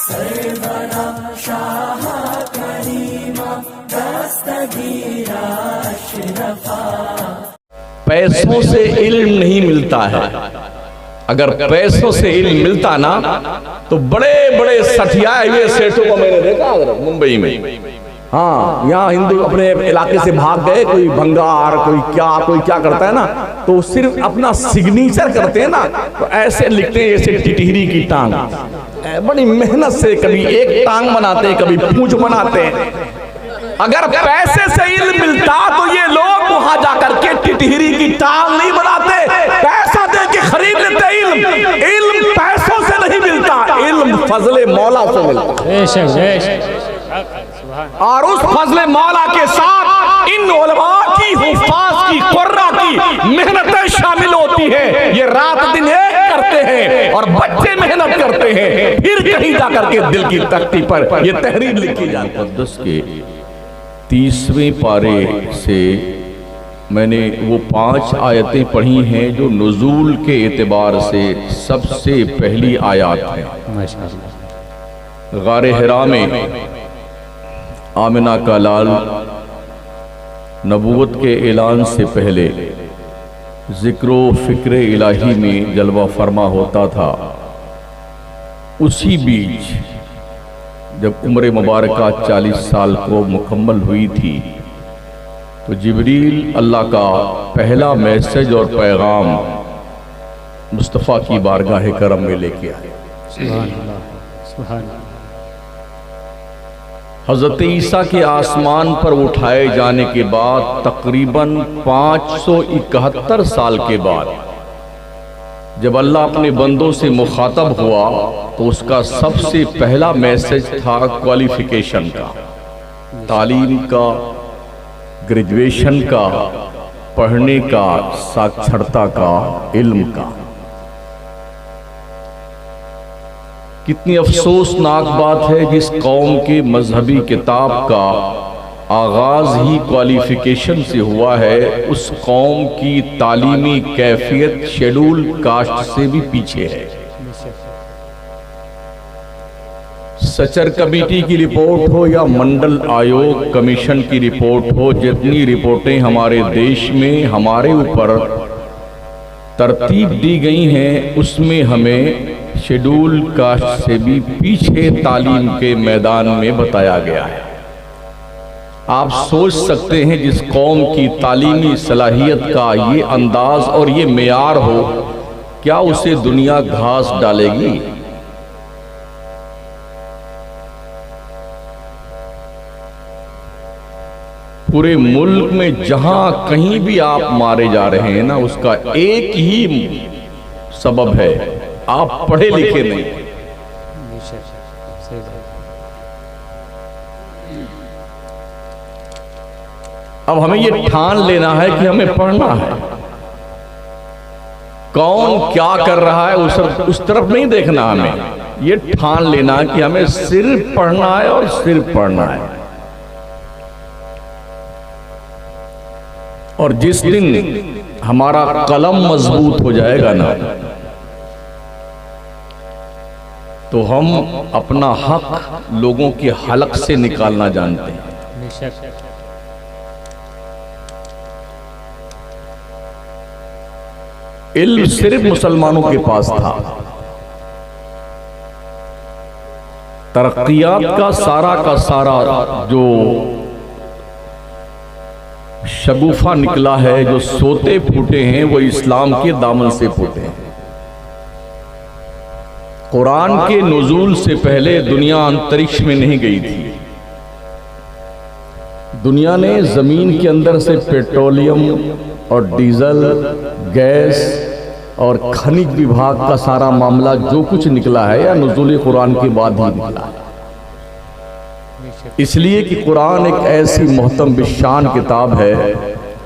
सरवरा शाह करीमा दस्तगीरा अशरफा। पैसों से इल्म नहीं मिलता है। अगर पैसों से इल्म मिलता ना तो बड़े बड़े सठियाए हुए सेठों को मैंने देखा मुंबई में। हाँ, यहाँ हिंदू अपने इलाके से भाग गए, कोई भंगार, कोई क्या करता है ना, तो सिर्फ अपना सिग्नेचर करते हैं ना, तो ऐसे लिखते हैं जैसे टिटहरी की टांग। बड़ी मेहनत से कभी एक टांग बनाते हैं, कभी पूंछ बनाते हैं। अगर पैसे से इल्म मिलता तो ये लोग वहां जाकर के टिटहरी की टांग नहीं बनाते, पैसा दे के खरीद लेते। इल्म पैसों से नहीं मिलता, इल्म फजले मौला से मिलता। और उस फजले मौला के साथ इन उलमा की, हुफ्फाज की, कुर्रा की मेहनतें शामिल होती हैं। ये रात दिन एक करते हैं और बच्चे मेहनत करते हैं, फिर कहीं जाकर के दिल की तख्ती पर ये तहरीर लिखी जाती है। मुक़द्दस के 30वें पारे से मैंने वो 5 आयतें पढ़ी हैं जो नुज़ूल के एतबार से सबसे पहली आयत हैं। गारे हिरा में आमिना का लाल नबूवत के ऐलान से पहले ज़िक्रो फ़िक्र इलाही में जलवा फरमा होता था। उसी बीच जब उम्र मुबारका 40 साल को मुकम्मल हुई थी तो जिब्रील अल्लाह का पहला मैसेज और पैगाम मुस्तफ़ा की बारगाह करम में लेके आए। सुभान अल्लाह, सुभान अल्लाह। हज़रत ईसा के आसमान पर उठाए जाने के बाद तकरीबन 571 साल के बाद जब अल्लाह अपने बंदों से मुखातब हुआ तो उसका सबसे पहला मैसेज था क्वालिफिकेशन का, तालीम का, ग्रेजुएशन का, पढ़ने का, साक्षरता का, इल्म का। कितनी अफसोसनाक बात है जिस कौम के मजहबी किताब का आगाज ही क्वालिफिकेशन से हुआ है, उस कौम की तालीमी कैफियत शेड्यूल कास्ट से भी पीछे है। सचर कमेटी की रिपोर्ट हो या मंडल आयोग कमीशन की रिपोर्ट हो, जितनी रिपोर्टें हमारे देश में हमारे ऊपर तरतीब दी गई हैं उसमें हमें शेड्यूल कास्ट से भी पीछे तालीम के मैदान में बताया गया है। आप सोच सकते हैं जिस कौम की तालीमी सलाहियत का ये अंदाज और ये मेयार हो, क्या उसे दुनिया घास डालेगी? पूरे मुल्क में जहां कहीं भी आप मारे जा रहे हैं ना, उसका एक ही सबब है, आप पढ़े लिखे नहीं। अब हमें ये ठान लेना है कि हमें पढ़ना है। कौन क्या कर रहा है उस तरफ नहीं देखना, हमें ये ठान लेना है कि हमें सिर्फ पढ़ना है और सिर्फ पढ़ना है। और जिस दिन हमारा कलम मजबूत हो जाएगा ना, तो हम अपना हक लोगों के हलक से निकालना जानते हैं। इल्म सिर्फ मुसलमानों के पास था। तरक्कियात का सारा जो शगुफा निकला है, जो सोते फूटे हैं, वो इस्लाम के दामन से फूटे हैं। कुरान के नुज़ूल से पहले दुनिया अंतरिक्ष में नहीं गई थी। दुनिया ने जमीन के अंदर से पेट्रोलियम और डीजल, गैस और खनिज विभाग का सारा मामला जो कुछ निकला है या नुज़ूल कुरान के बाद ही निकला है। इसलिए कि कुरान एक ऐसी मोहतम बिशान किताब है,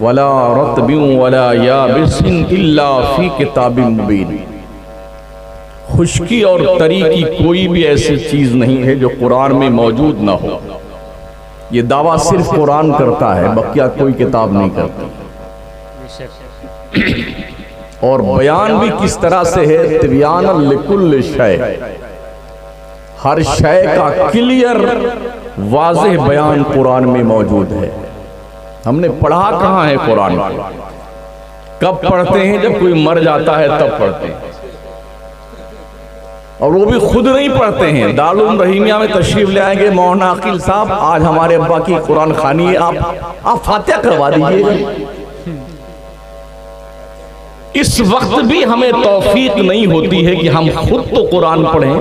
वला रत्बिन वला याबिसिन इल्ला फी किताबिन मुबीन। खुश्की और तरी की कोई भी ऐसी चीज नहीं है जो कुरान में मौजूद ना हो। ये दावा सिर्फ कुरान करता है, बकिया कोई किताब नहीं करती। और बयान भी किस तरह से है, तिब्यान लिकुल्ल शै, हर शय का क्लियर वाज़ेह बयान कुरान में मौजूद है। हमने पढ़ा कहाँ है कुरान को? कब पढ़ते हैं? जब कोई मर जाता है तब पढ़ते हैं, और वो भी खुद नहीं पढ़ते हैं। दारुल रहीमिया में तशरीफ ले आएंगे मौलाना अकील साहब, आज हमारे अब्बा की कुरान खानी है, आप फातिहा करवा दीजिएगा। इस वक्त भी हमें तौफीक नहीं होती है कि हम खुद तो कुरान पढ़ें।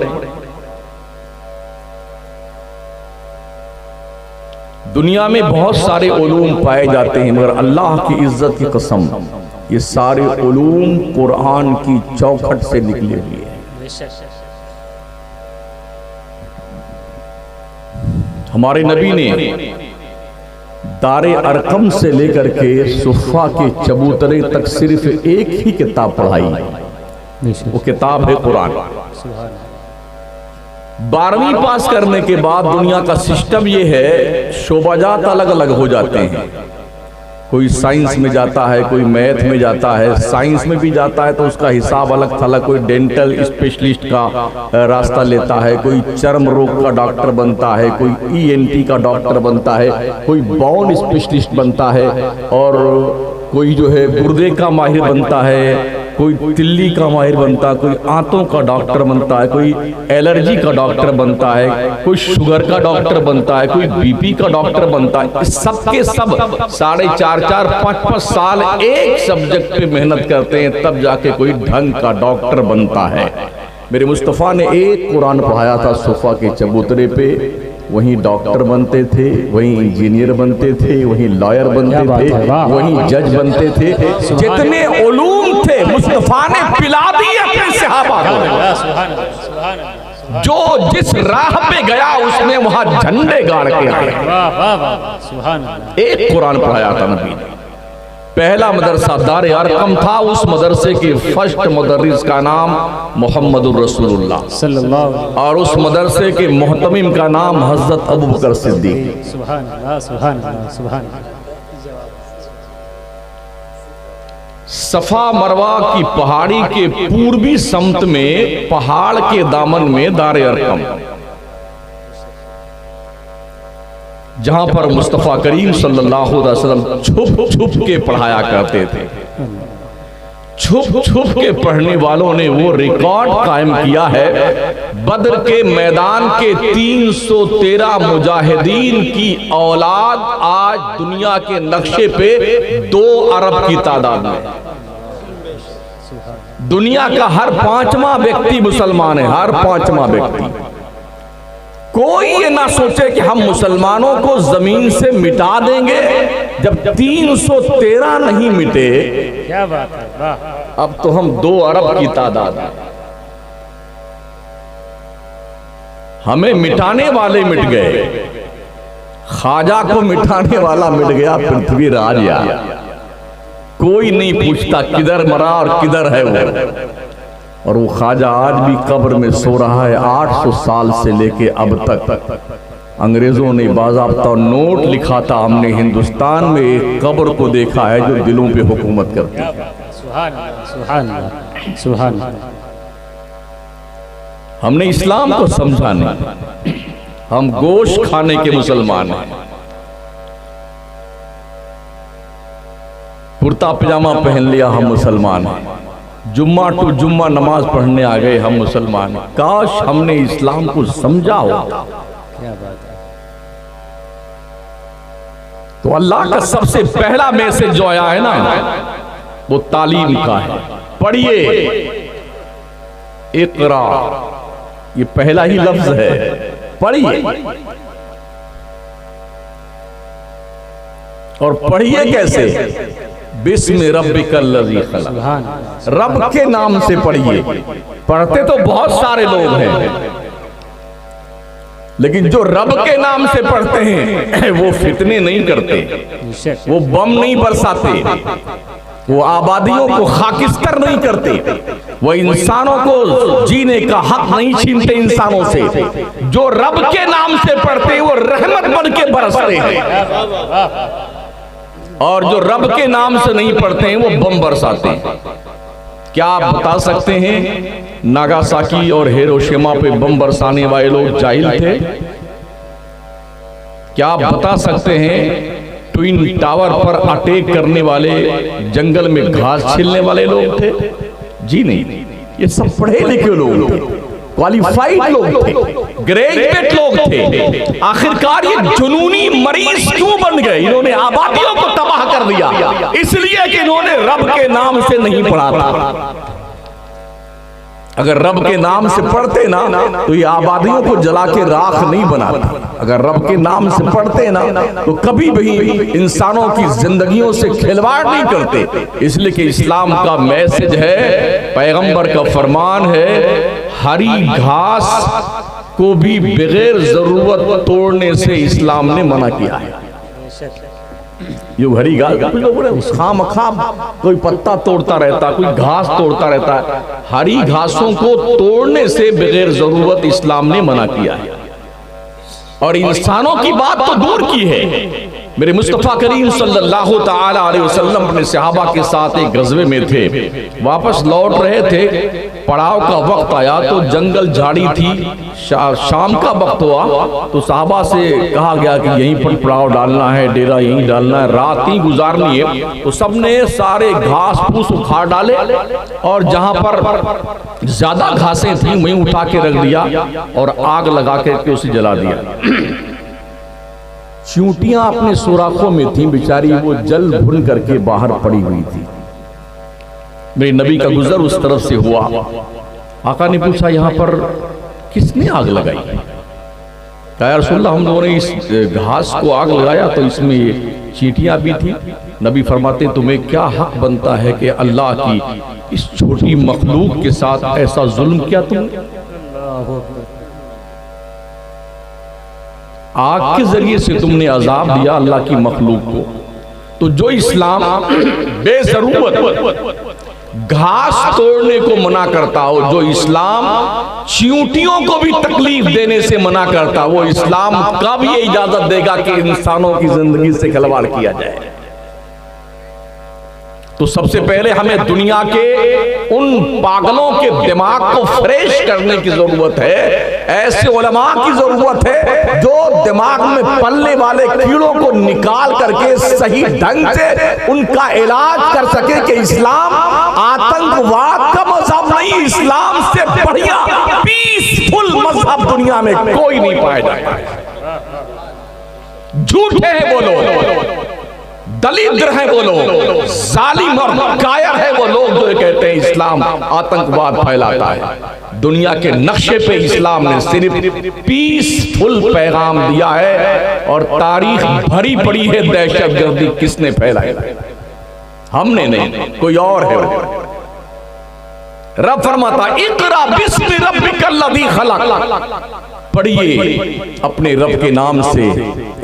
दुनिया में बहुत सारे उलूम पाए जाते हैं, मगर अल्लाह की इज्जत की कसम, ये सारे उलूम कुरान की चौखट से निकले हुए हैं। हमारे नबी ने दारे अरकम से लेकर के सुफ़ा के चबूतरे तक सिर्फ एक ही किताब पढ़ाई, वो किताब है कुरान। 12वीं पास करने के बाद दुनिया का सिस्टम ये है, शोबाजात अलग अलग हो जाते हैं। कोई साइंस में जाता है, कोई मैथ में जाता है। साइंस में भी जाता है तो उसका हिसाब अलग थलग, कोई डेंटल स्पेशलिस्ट का रास्ता लेता है, कोई चर्म रोग का डॉक्टर बनता है, कोई ENT का डॉक्टर बनता है, कोई बोन स्पेशलिस्ट बनता है, और कोई जो है गुर्दे का माहिर बनता है, कोई तिल्ली का माहिर बनता है, कोई आंतों का डॉक्टर बनता है, कोई एलर्जी का डॉक्टर बनता है, कोई शुगर का डॉक्टर बनता है, कोई BP का डॉक्टर बनता है। सब के सब 4.5 5 साल एक सब्जेक्ट पे मेहनत करते हैं, तब जाके कोई ढंग का डॉक्टर बनता है। मेरे मुस्तफ़ा ने एक कुरान पढ़ाया था सुफ़ा के चबूतरे पे, वहीं डॉक्टर बनते थे, वहीं इंजीनियर बनते थे, वहीं लॉयर बनते थे, वहीं जज बनते थे। जितने उलूम थे मुस्तफा ने पिला दिए अपने सहाबा को। जो जिस राह पे गया उसने वहां झंडे गाड़ के आए। एक कुरान पढ़ाया था नबी ने। पहला मदरसा दारे अरकम था, उस मदरसे के फर्स्ट मुदर्रिस का नाम मोहम्मदुर रसूलुल्लाह सल्लल्लाहु, और उस मदरसे के मोहतमिम का नाम हजरत अबू बकर सिद्दीक। सुभान अल्लाह, सुभान अल्लाह, सुभान अल्लाह। सफा मरवा की पहाड़ी के पूर्वी समत में, पहाड़ के दामन में दारे अरकम, जहां पर मुस्तफ़ा करीम सल्लल्लाहु अलैहि वसल्लम छुप छुप के पढ़ाया करते थे। छुप छुप के पढ़ने वालों ने वो रिकॉर्ड कायम किया है, बद्र के मैदान के 313 मुजाहिदीन की औलाद आज दुनिया के नक्शे पे 2 अरब की तादाद में। दुनिया का हर 5वां व्यक्ति मुसलमान है, हर 5वां व्यक्ति। कोई ये ना सोचे कि हम मुसलमानों को जमीन से मिटा देंगे, जब 313 नहीं मिटे। क्या बात है, वाह। अब तो हम 2 अरब की तादाद है। हमें मिटाने वाले मिट गए, ख्वाजा को मिटाने वाला मिट गया पृथ्वीराज। कोई नहीं पूछता किधर मरा और किधर है वो। और वो ख्वाजा आज भी कब्र में सो रहा है। 800 साल से लेके अब तक अंग्रेजों ने बाज़ाब्ता नोट लिखा था, हमने हिंदुस्तान में एक कब्र को देखा है जो दिलों पे हुकूमत करती है। सुभान अल्लाह, सुभान अल्लाह, सुभान अल्लाह। हमने इस्लाम को समझा नहीं, हम गोश्त खाने के मुसलमान हैं। कुर्ता पजामा पहन लिया, हम मुसलमान हैं। जुम्मा टू जुम्मा नमाज पढ़ने आ गए, हम मुसलमान। काश हमने इस्लाम को समझा होता। क्या बात है। तो अल्लाह का सबसे पहला मैसेज जो आया है ना, वो तालीम का है। पढ़िए, इक़रा, ये पहला ही लफ्ज है, पढ़िए। और पढ़िए कैसे? बिस्म रब्बिकल्लज़ी खलक़, रब के नाम से पढ़िए। पढ़ते तो बहुत सारे लोग हैं, लेकिन जो रब के नाम से पढ़ते हैं वो फितने नहीं करते, वो बम नहीं बरसाते, वो आबादियों को खाकिस्तर नहीं करते, वो इंसानों को जीने का हक नहीं छीनते इंसानों से। जो रब के नाम से पढ़ते हैं वो रहमत बन के बरसते हैं, और जो रब के नाम से नहीं पढ़ते हैं वो बम बरसाते हैं। क्या आप बता सकते हैं नागासाकी और हिरोशिमा पे बम बरसाने वाले लोग जाहिल थे? क्या आप बता सकते हैं ट्विन टावर पर अटैक करने वाले जंगल में घास छीलने वाले लोग थे? जी नहीं, ये सब पढ़े लिखे लोग थे, क्वालिफाइड लोग थे, ग्रेजुएट लोग थे। आखिरकार ये जुनूनी मरीज क्यों बन गए? इन्होंने आबादियों को तबाह कर दिया, इसलिए कि इन्होंने रब के नाम से नहीं पढ़ा था। अगर रब के नाम से पढ़ते ना तो ये आबादियों को जला के राख नहीं बनाते। अगर रब के नाम से पढ़ते ना तो कभी भी इंसानों की जिंदगियों से खिलवाड़ नहीं करते। इसलिए कि इस्लाम का मैसेज है, पैगंबर का फरमान है, हरी घास को भी बगैर जरूरत तोड़ने से इस्लाम ने मना किया है। ये हरी घास खाम खाम कोई पत्ता तोड़ता रहता, कोई घास तोड़ता रहता है। हरी घासों को तोड़ने से बगैर जरूरत इस्लाम ने मना किया है। और इंसानों की बात तो दूर की है। मेरे मुस्तफा करीम सल्लल्लाहु ताला अलैहि वसल्लम अपने सहाबा के साथ एक गज़वे में थे, वापस लौट रहे थे, पड़ाव का वक्त आया तो जंगल झाड़ी थी, शाम का वक्त हुआ तो सहाबा से कहा गया कि यहीं पर पड़ाव डालना है, डेरा यहीं डालना है, रात ही गुजारनी है। तो सबने सारे घास फूस उखाड़ डाले और जहां पर ज्यादा घासें थी वहीं उठा के रख दिया और आग लगा के उसे जला दिया। चींटियां अपने सुराखों में थी, बेचारी वो जल भुन करके बाहर पड़ी हुई थी। मेरे नबी का गुजर उस तरफ से हुआ। आका ने पूछा, यहां पर किसने आग लगाई? कहा, या रसूलल्लाह, हम लोगों ने इस घास को आग लगाया तो इसमें चींटियां भी थी। नबी फरमाते, तुम्हें क्या हक बनता है कि अल्लाह की इस छोटी मखलूक के साथ ऐसा जुल्म किया तुमने? आग के जरिए से तुमने अजाब दिया अल्लाह की मखलूक को। तो जो इस्लाम बेजरूरत घास तोड़ने को मना करता हो, जो इस्लाम चींटियों को भी तकलीफ देने से मना करता, वो इस्लाम कब ये इजाजत देगा कि इंसानों की जिंदगी से खिलवाड़ किया जाए? तो सबसे पहले हमें दुनिया के उन पागलों के दिमाग को फ्रेश करने की जरूरत है। ऐसे उलमा की जरूरत है जो दिमाग में पलने वाले कीड़ों को निकाल करके सही ढंग से उनका इलाज कर सके कि इस्लाम आतंकवाद का मजहब नहीं, इस्लाम से बढ़िया पीसफुल मजहब दुनिया में कोई नहीं पाया जाता। झूठे हैं वो लोग, दलिद्र हैं वो लोग, जालिम और कायर है वो लोग जो कहते हैं इस्लाम आतंकवाद फैलाता है। दुनिया के नक्शे पे इस्लाम ने सिर्फ पीसफुल पैगाम दिया है और तारीख भरी पड़ी है दहशतगर्दी किसने फैलाई? हमने नहीं, कोई और है। रब फरमाता, इक़रा बिस्मि रब्बिकल्लज़ी खलक़, पढ़िए अपने रब के नाम से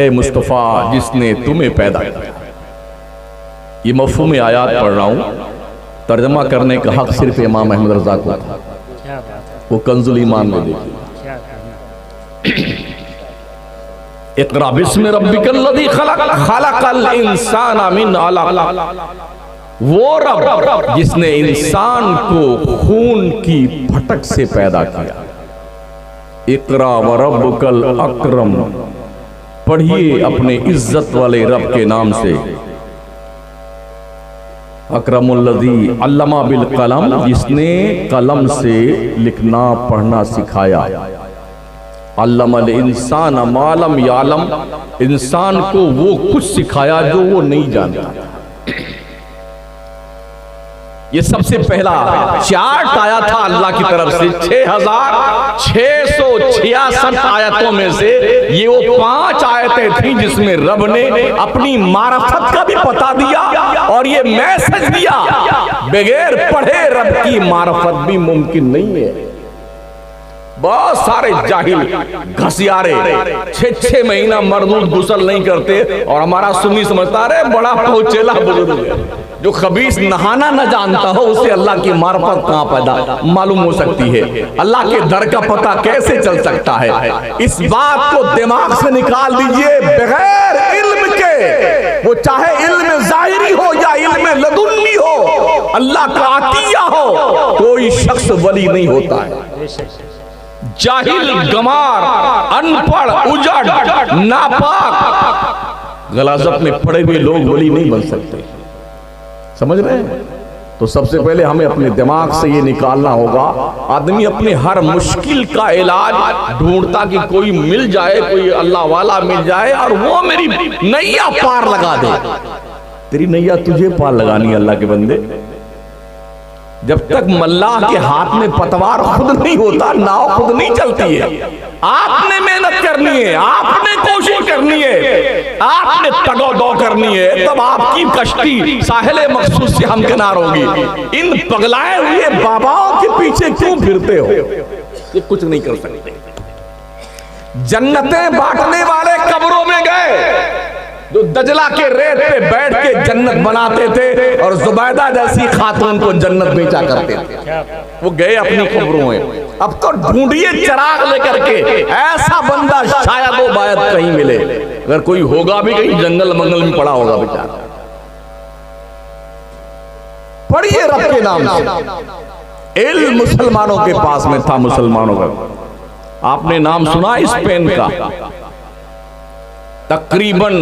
ए मुस्तफा जिसने तुम्हें पैदा किया। ये मफ़हूम आयात पढ़ रहा हूं, तर्जमा करने का हक सिर्फ इमाम अहमद रजा को था। वो कंजुल ईमान में देखिए, इक़रा बिस्मि रब्बिकल्लज़ी खलक़ खलक़ल इंसाना मिन अलक़, वो रब जिसने इंसान को खून की फटक से पैदा किया। इक़रा व रब्बुकल अकरम, पढ़िए अपने इज्जत वाले रब के नाम से। अकरमुल्लज़ी अल्लमा बिल कलम, जिसने कलम से लिखना पढ़ना सिखाया। अल्लमल इंसान मा लम यालम, इंसान को वो कुछ सिखाया जो वो नहीं जानता। ये सबसे पहला चार्ट आया था अल्लाह की तरफ से। 6666 आयतों में से ये वो 5 आयतें थी जिसमें रब ने अपनी मारफत का भी पता दिया और ये मैसेज दिया, बगैर पढ़े रब की मारफत भी मुमकिन नहीं है। बहुत सारे जाहिल घसियारे 6-6 महीना मरदूद गुसल नहीं करते और हमारा सुन्नी समझता है बड़ा पहुंचेला बुजुर्ग है। जो खबीस नहाना न जानता हो उसे अल्लाह की मार्फत कहां पैदा मालूम हो सकती है? अल्लाह के दर का पता कैसे चल सकता है? इस बात को दिमाग से निकाल दीजिए। बगैर इल्म के, वो चाहे इल्म जाहिरी हो या इल्म लदुन्नी हो, अल्लाह का अतिया हो, कोई शख्स वली नहीं होता है। जाहिल, गमार, अनपढ़, उजड़, नापाक, गलाजत में पड़े हुए लोग वली नहीं बन सकते। समझ रहे हैं? तो सबसे पहले हमें अपने दिमाग से ये निकालना होगा, आदमी अपने हर मुश्किल का इलाज ढूंढता कि कोई मिल जाए, कोई अल्लाह वाला मिल जाए और वो मेरी नैया पार लगा दे। तेरी नैया तुझे पार लगानी है अल्लाह के बंदे। जब तक मल्लाह के हाथ में पतवार खुद नहीं होता, नाव खुद नहीं चलती है। आपने मेहनत करनी है, आपने कोशिश करनी है, आपने तगो-दो करनी है, तब आपकी कश्ती साहिल मखसूस से हमकिनार होगी। इन पगलाए हुए बाबाओं के पीछे क्यों फिरते हो? ये कुछ नहीं कर सकते। जन्नतें बांटने वाले कब्रों में गए, जो दजला के रेत पे बैठ के जन्नत बनाते थे और जुबैदा जैसी खातून को जन्नत बेचा करते थे, वो गए अपनी कब्रों में। अब तो ढूंढिए चिराग लेकर के ऐसा बंदा, शायद वो बायत कहीं मिले। अगर कोई होगा भी कहीं जंगल मंगल में पड़ा होगा बेचारा। पढ़िए रब के नाम से। इल्म मुसलमानों के पास में था, मुसलमानों का। आपने नाम सुना स्पेन का? तकरीबन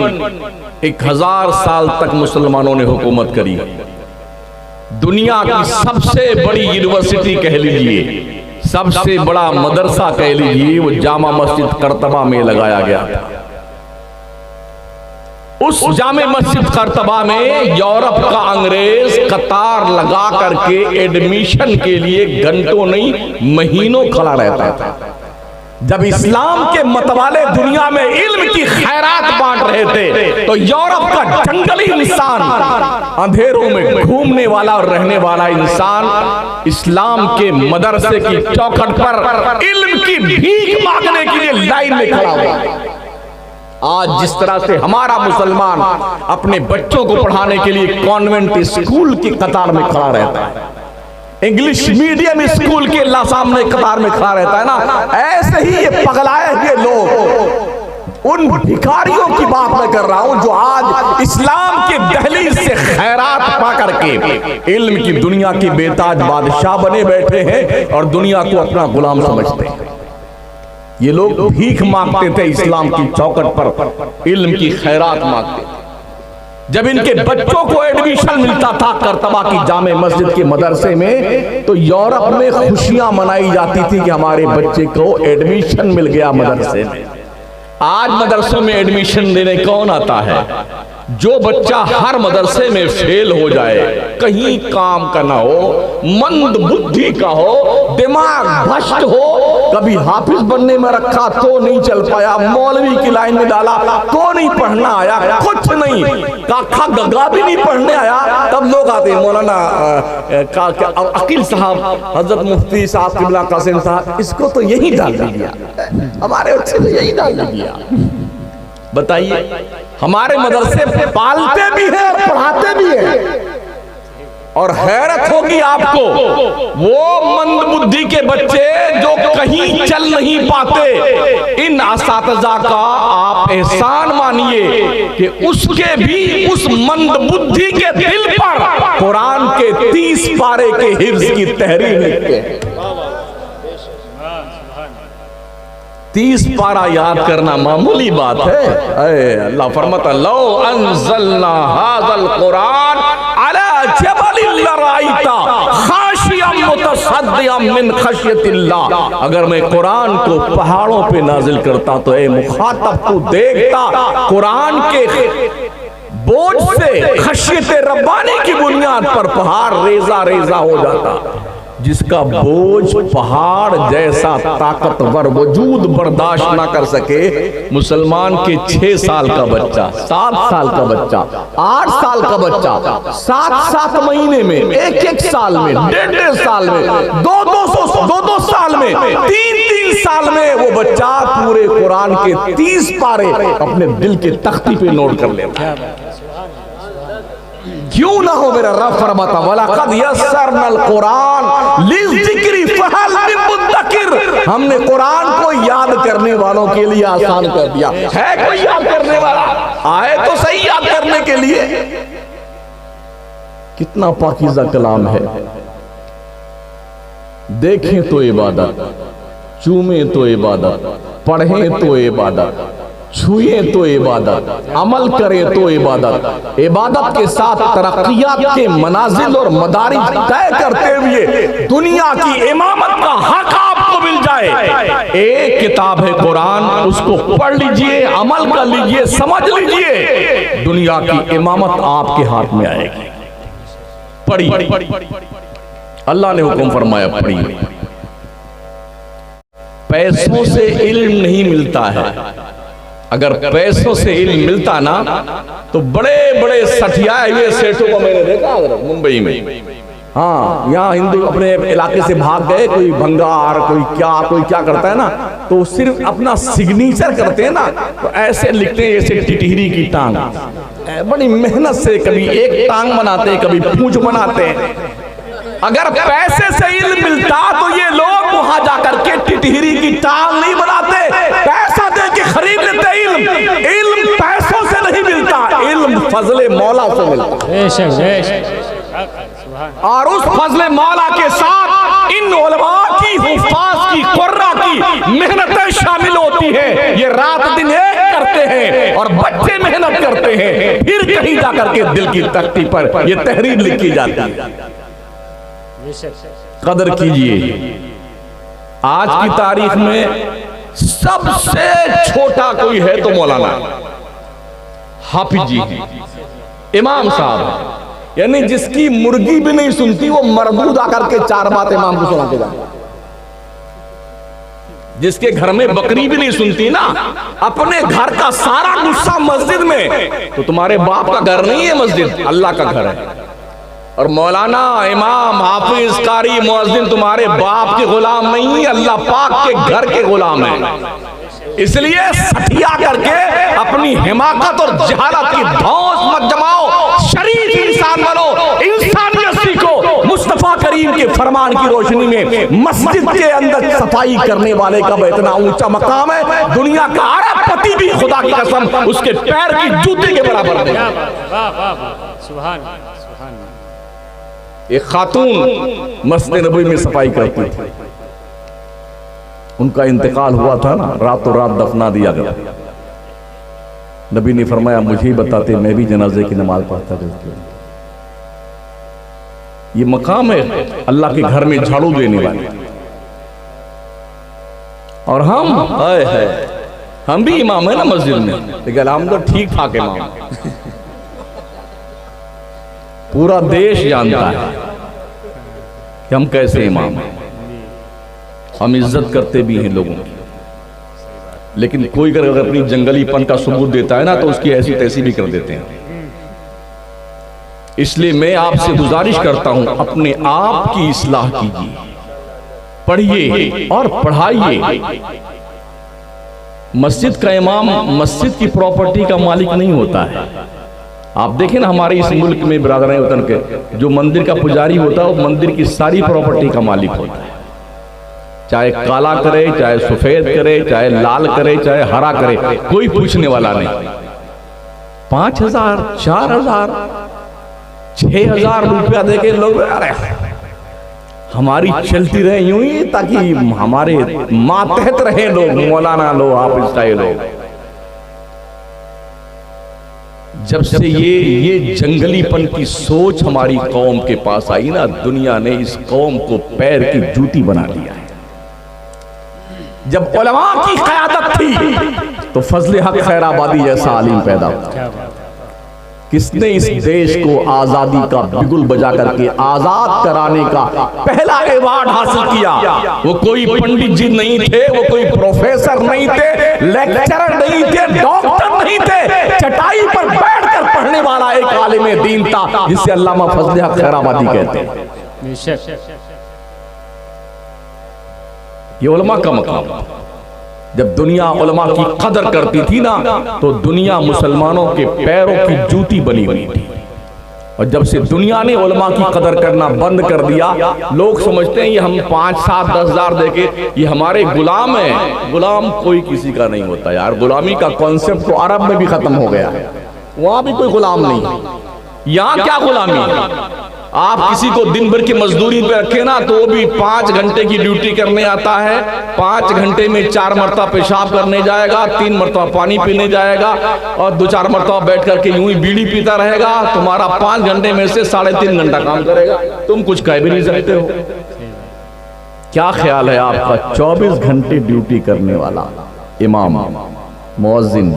1000 साल तक मुसलमानों ने हुकूमत करी। दुनिया की सबसे बड़ी यूनिवर्सिटी कह लीजिए, सबसे बड़ा मदरसा कह लीजिए, वो जामा मस्जिद करतबा में लगाया गया था। उस जामे मस्जिद करतबा में यूरोप का अंग्रेज कतार लगा करके एडमिशन के लिए घंटों नहीं महीनों खड़ा रहता था। जब इस्लाम के मतवाले दुनिया में इल्म की खैरात बांट रहे थे, तो यूरोप का जंगली इंसान, अंधेरों में घूमने वाला और रहने वाला इंसान, इस्लाम के मदरसे की चौखट पर इल्म की भीख मांगने के लिए लाइन में खड़ा हुआ। आज जिस तरह से हमारा मुसलमान अपने बच्चों को पढ़ाने के लिए कॉन्वेंट स्कूल की कतार में खड़ा रहता है, इंग्लिश मीडियम स्कूल के सामने कतार में खड़ा रहता है ना, ऐसे ही ये पगलाए हुए लोग, उन भिखारियों की बात मैं कर रहा हूं जो आज इस्लाम के दहलीज से खैरात पा करके इल्म की दुनिया की बेताज बादशाह बने बैठे हैं और दुनिया को अपना गुलाम समझते हैं। ये लोग भीख मांगते थे इस्लाम की चौखट पर, इल्म की खैरात मांगते थे। जब इनके बच्चों को एडमिशन मिलता था करतबा की जामे मस्जिद के मदरसे में, तो यूरोप में खुशियां मनाई जाती थी कि हमारे बच्चे को एडमिशन मिल गया मदरसे में। आज मदरसों में एडमिशन देने कौन आता है? जो बच्चा हर मदरसे में फेल हो जाए, कहीं काम का ना हो, मंद बुद्धि का हो, दिमाग भ्रष्ट हो, कभी हाफिज बनने में रखा तो नहीं चल पाया, मौलवी की लाइन में डाला तो नहीं पढ़ना आया, कुछ नहीं, काखा गगा भी नहीं पढ़ने आया, तब लोग आते हैं मौलाना अकील साहब, हजरत मुफ्ती साहब, किबला कासिम साहब, इसको तो यही डाल दिया, हमारे बच्चे को यही डाल दिया। बताइए, हमारे मदरसे पालते भी हैं और पढ़ाते भी हैं। और हैरत होगी आपको, वो मंद बुद्धि के बच्चे जो कहीं चल नहीं पाते, इन असातिज़ा का आप एहसान मानिए कि उसके भी उस मंद बुद्धि के दिल पर कुरान के 30 पारे के हिफ्ज़ की तहरीर लिखते हैं। 30 पारा याद करना मामूली बात है। अल्लाह फरमाता लौ अंज़लना हाज़ल कुरान अला जबलिन लराइता खाशियम मुतसद्दियम मिन खशियतिल्लाह। अगर मैं कुरान को पहाड़ों पे नाजिल करता तो ए मुखातब तू देखता कुरान के बोझ से खशियत रब्बानी की बुनियाद पर पहाड़ रेजा रेजा हो जाता। जिसका बोझ पहाड़ जैसा ताकतवर वजूद बर्दाश्त ना कर सके, मुसलमान के 6 साल का बच्चा, 7 साल का बच्चा, 8 साल का बच्चा, 7-7 महीने में, 1-1 साल में, 1.5 साल में, 2-2 साल में, 3-3 साल में वो बच्चा पूरे कुरान के 30 पारे अपने दिल के तख्ती पे नोट कर लेता है। क्यों ना हो? मेरा रब फरमाता वलक़द यस्सरनल कुरान लिज़िक्रि फहल मिन मुद्दकिर। हमने कुरान को याद करने वालों के लिए आसान कर दिया। है कोई याद करने वाला? आए तो सही याद करने के लिए। कितना पाकीज़ा कलाम है। देखें तो इबादत, चूमें तो इबादत, पढ़ें तो इबादत, छुए तो इबादत, अमल करे तो इबादत। इबादत के साथ तरक्कियात के मनाजिल और मदारिज तय करते हुए दुनिया की इमामत का हक आपको मिल जाए। एक किताब है कुरान, उसको पढ़ लीजिए, अमल कर लीजिए, समझ लीजिए, दुनिया की इमामत आपके हाथ में आएगी। पढ़िए, अल्लाह ने हुक्म फरमाया पढ़िए। पैसों से इल्म नहीं मिलता है। अगर पैसों से इल्म मिलता ना तो बड़े बड़े सठियाए हुए सेठों को मैंने देखा मुंबई में। हाँ, यहाँ हिंदू अपने इलाके से भाग गए, कोई भंगार, कोई क्या करता है ना, तो सिर्फ अपना सिग्नेचर करते हैं ना, तो ऐसे लिखते हैं जैसे टिटहरी की टांग। बड़ी मेहनत से कभी एक टांग बनाते हैं, कभी पूंछ बनाते हैं। अगर पैसे से इल्म मिलता तो ये लोग वहां जाकर के टिटहरी की टांग नहीं बनाते, पैसा दे के खरीद लेते। इल्म पैसों से नहीं मिलता, इल्म फजले मौला से मिलता। और उस फजले मौला के साथ इन उलमा की, हुफ्फाज की, कुर्रा की मेहनतें शामिल होती हैं। ये रात दिन एक करते हैं और बच्चे मेहनत करते हैं, फिर कहीं जाकर के दिल की तख्ती पर ये तहरीर लिखी जाती है। कदर कीजिए। आज की तारीख में सबसे छोटा कोई है तो मौलाना हाफिज जी, इमाम साहब, यानी जिसकी मुर्गी भी नहीं सुनती वो मरबूद आकर के 4 बात इमाम को सुना के जाए। जिसके घर में बकरी भी नहीं सुनती ना, अपने घर का सारा गुस्सा मस्जिद में, तो तुम्हारे बाप का घर नहीं है मस्जिद, अल्लाह का घर है। और मौलाना, इमाम, हाफिज, कारी, मुअज्जिन तुम्हारे बाप के गुलाम नहीं है, अल्लाह पाक के घर के गुलाम है। इसलिए सठिया करके अपनी हिमाकत और जहालत की धौंस मत जमाओ, शरीफ इंसान बनो, इंसानियत सीखो। मुस्तफा करीम के फरमान की रोशनी में मस्जिद के अंदर सफाई करने वाले का इतना ऊंचा मकाम है, दुनिया का अरबपति भी खुदा की कसम उसके पैर की जूते के बराबर है। एक खातून मस्जिद नबवी में सफाई करती थी, उनका इंतकाल हुआ था ना, रातों रात दफना दिया गया। नबी ने फरमाया मुझे ही बताते, मैं भी जनाजे की नमाज पढ़ता रहता। ये मकाम है अल्लाह के घर में झाड़ू देने वाले। और हम भी इमाम है ना मस्जिद में, लेकिन हम तो ठीक ठाक इमाम। पूरा देश जानता है कि हम कैसे इमाम हैं। हम इज्जत करते भी हैं लोगों की, लेकिन कोई अगर अपनी जंगलीपन का सबूत देता है ना तो उसकी ऐसी तैसी भी कर देते हैं। इसलिए मैं आपसे गुजारिश करता हूं, अपने आप की इस्लाह कीजिए, पढ़िए और पढ़ाइए। मस्जिद का इमाम मस्जिद की प्रॉपर्टी का मालिक नहीं होता है। आप देखें ना, हमारे इस मुल्क में बिरादरान वतन के जो मंदिर का पुजारी होता है वो मंदिर की सारी प्रॉपर्टी का मालिक होता है, चाहे काला करे, चाहे सफेद करे, चाहे लाल करे, चाहे हरा करे, कोई पूछने वाला नहीं। 5,000, 4,000, 6,000 रुपया देके लोग अरे हमारी चलती रहे यूं ही, ताकि हमारे मातहत रहे लोग, मौलाना लोग, हाफिज साहब लोग। जब से ये जंगलीपन की सोच हमारी कौम के पास आई ना, दुनिया ने इस कौम को पैर की जूती बना दिया है। जब उलमा की क़यादत थी तो फजले हक खैराबादी जैसा आलिम पैदा हुआ। किसने इस देश को आजादी का बिगुल बजा करके आजाद कराने का पहला अवार्ड हासिल किया? वो कोई पंडित जी नहीं थे, वो कोई प्रोफेसर नहीं थे, लेक्चरर नहीं थे, डॉक्टर नहीं थे, चटाई पर बैठकर पढ़ने वाला एक आलिम दीन था जिसे अल्लामा फजले हक खैराबादी कहते हैं। ये उलमा का मकाम। जब दुनिया उलमा की कदर करती थी ना तो दुनिया मुसलमानों के पैरों की जूती बनी हुई थी। और जब से दुनिया ने उलमा की कदर करना बंद कर दिया, लोग समझते हैं ये हम 5, 7, 10 हजार देके ये हमारे गुलाम हैं। गुलाम कोई किसी का नहीं होता यार। गुलामी का कॉन्सेप्ट तो अरब में भी खत्म हो गया है, वहां भी कोई गुलाम नहीं। यहाँ क्या गुलामी है? आप किसी को दिन भर की मजदूरी पे रखे ना तो वो भी 5 घंटे की ड्यूटी करने आता है, 5 घंटे में 4 मरतबा पेशाब करने जाएगा, 3 मरतबा पानी पीने जाएगा और 2-4 मरतबा बैठ करके यूं ही बीड़ी पीता रहेगा। तुम्हारा 5 घंटे में से 3.5 घंटा काम करेगा, तुम कुछ कह भी नहीं सकते हो। क्या ख्याल है आपका? 24 घंटे ड्यूटी करने वाला इमाम, मुअज्जिन,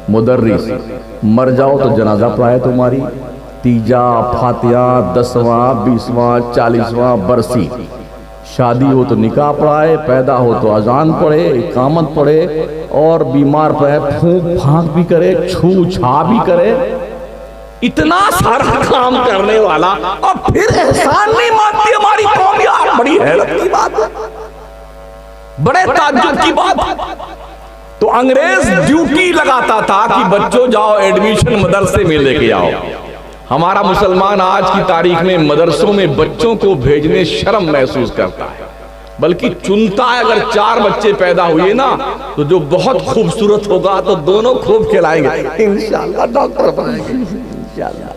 मुदर्रिस, मर जाओ तो जनाजा पढ़ाए तुम्हारी, तीजा, फातिहा, 10वां, 20वां, 40वां बरसी, शादी हो तो निकाह पढ़ाए, पैदा हो तो अजान पढ़े, इकामत पढ़े, और बीमार पे फूंक फांक भी करे, छू छा भी करे, इतना सारा काम करने वाला और फिर एहसान नहीं मानती हमारी कौम। यार बड़ी हैरत की बात है, बड़े ताज्जुब की बात है। तो अंग्रेज ड्यूटी लगाता था कि बच्चों जाओ एडमिशन मदरसे में लेके आओ। हमारा मुसलमान आज की तारीख में मदरसों में बच्चों को भेजने शर्म महसूस करता है, बल्कि चुनता है अगर 4 बच्चे पैदा हुए ना तो जो बहुत खूबसूरत होगा तो दोनों खूब खिलाएंगे, इंशाअल्लाह डॉक्टर बनाएंगे इंशाअल्लाह।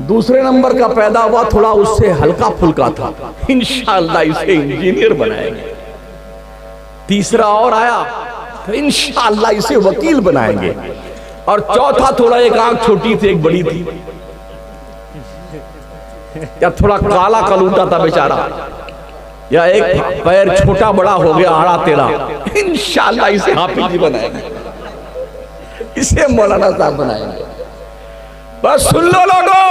दूसरे नंबर का पैदा हुआ थोड़ा उससे हल्का फुल्का था, इंशाअल्लाह इसे इंजीनियर बनाएंगे। तीसरा और आया तो इंशाअल्लाह इसे वकील बनाएंगे। और चौथा थोड़ा एक आंख छोटी थी एक बड़ी थी, या थोड़ा काला कलूटा था बेचारा, या एक पैर छोटा बड़ा हो गया आड़ा टेढ़ा, इंशाअल्लाह इसे हाफिज बनाएंगे, इसे मौलाना साहब बनाएंगे। बस सुन लो लोगों,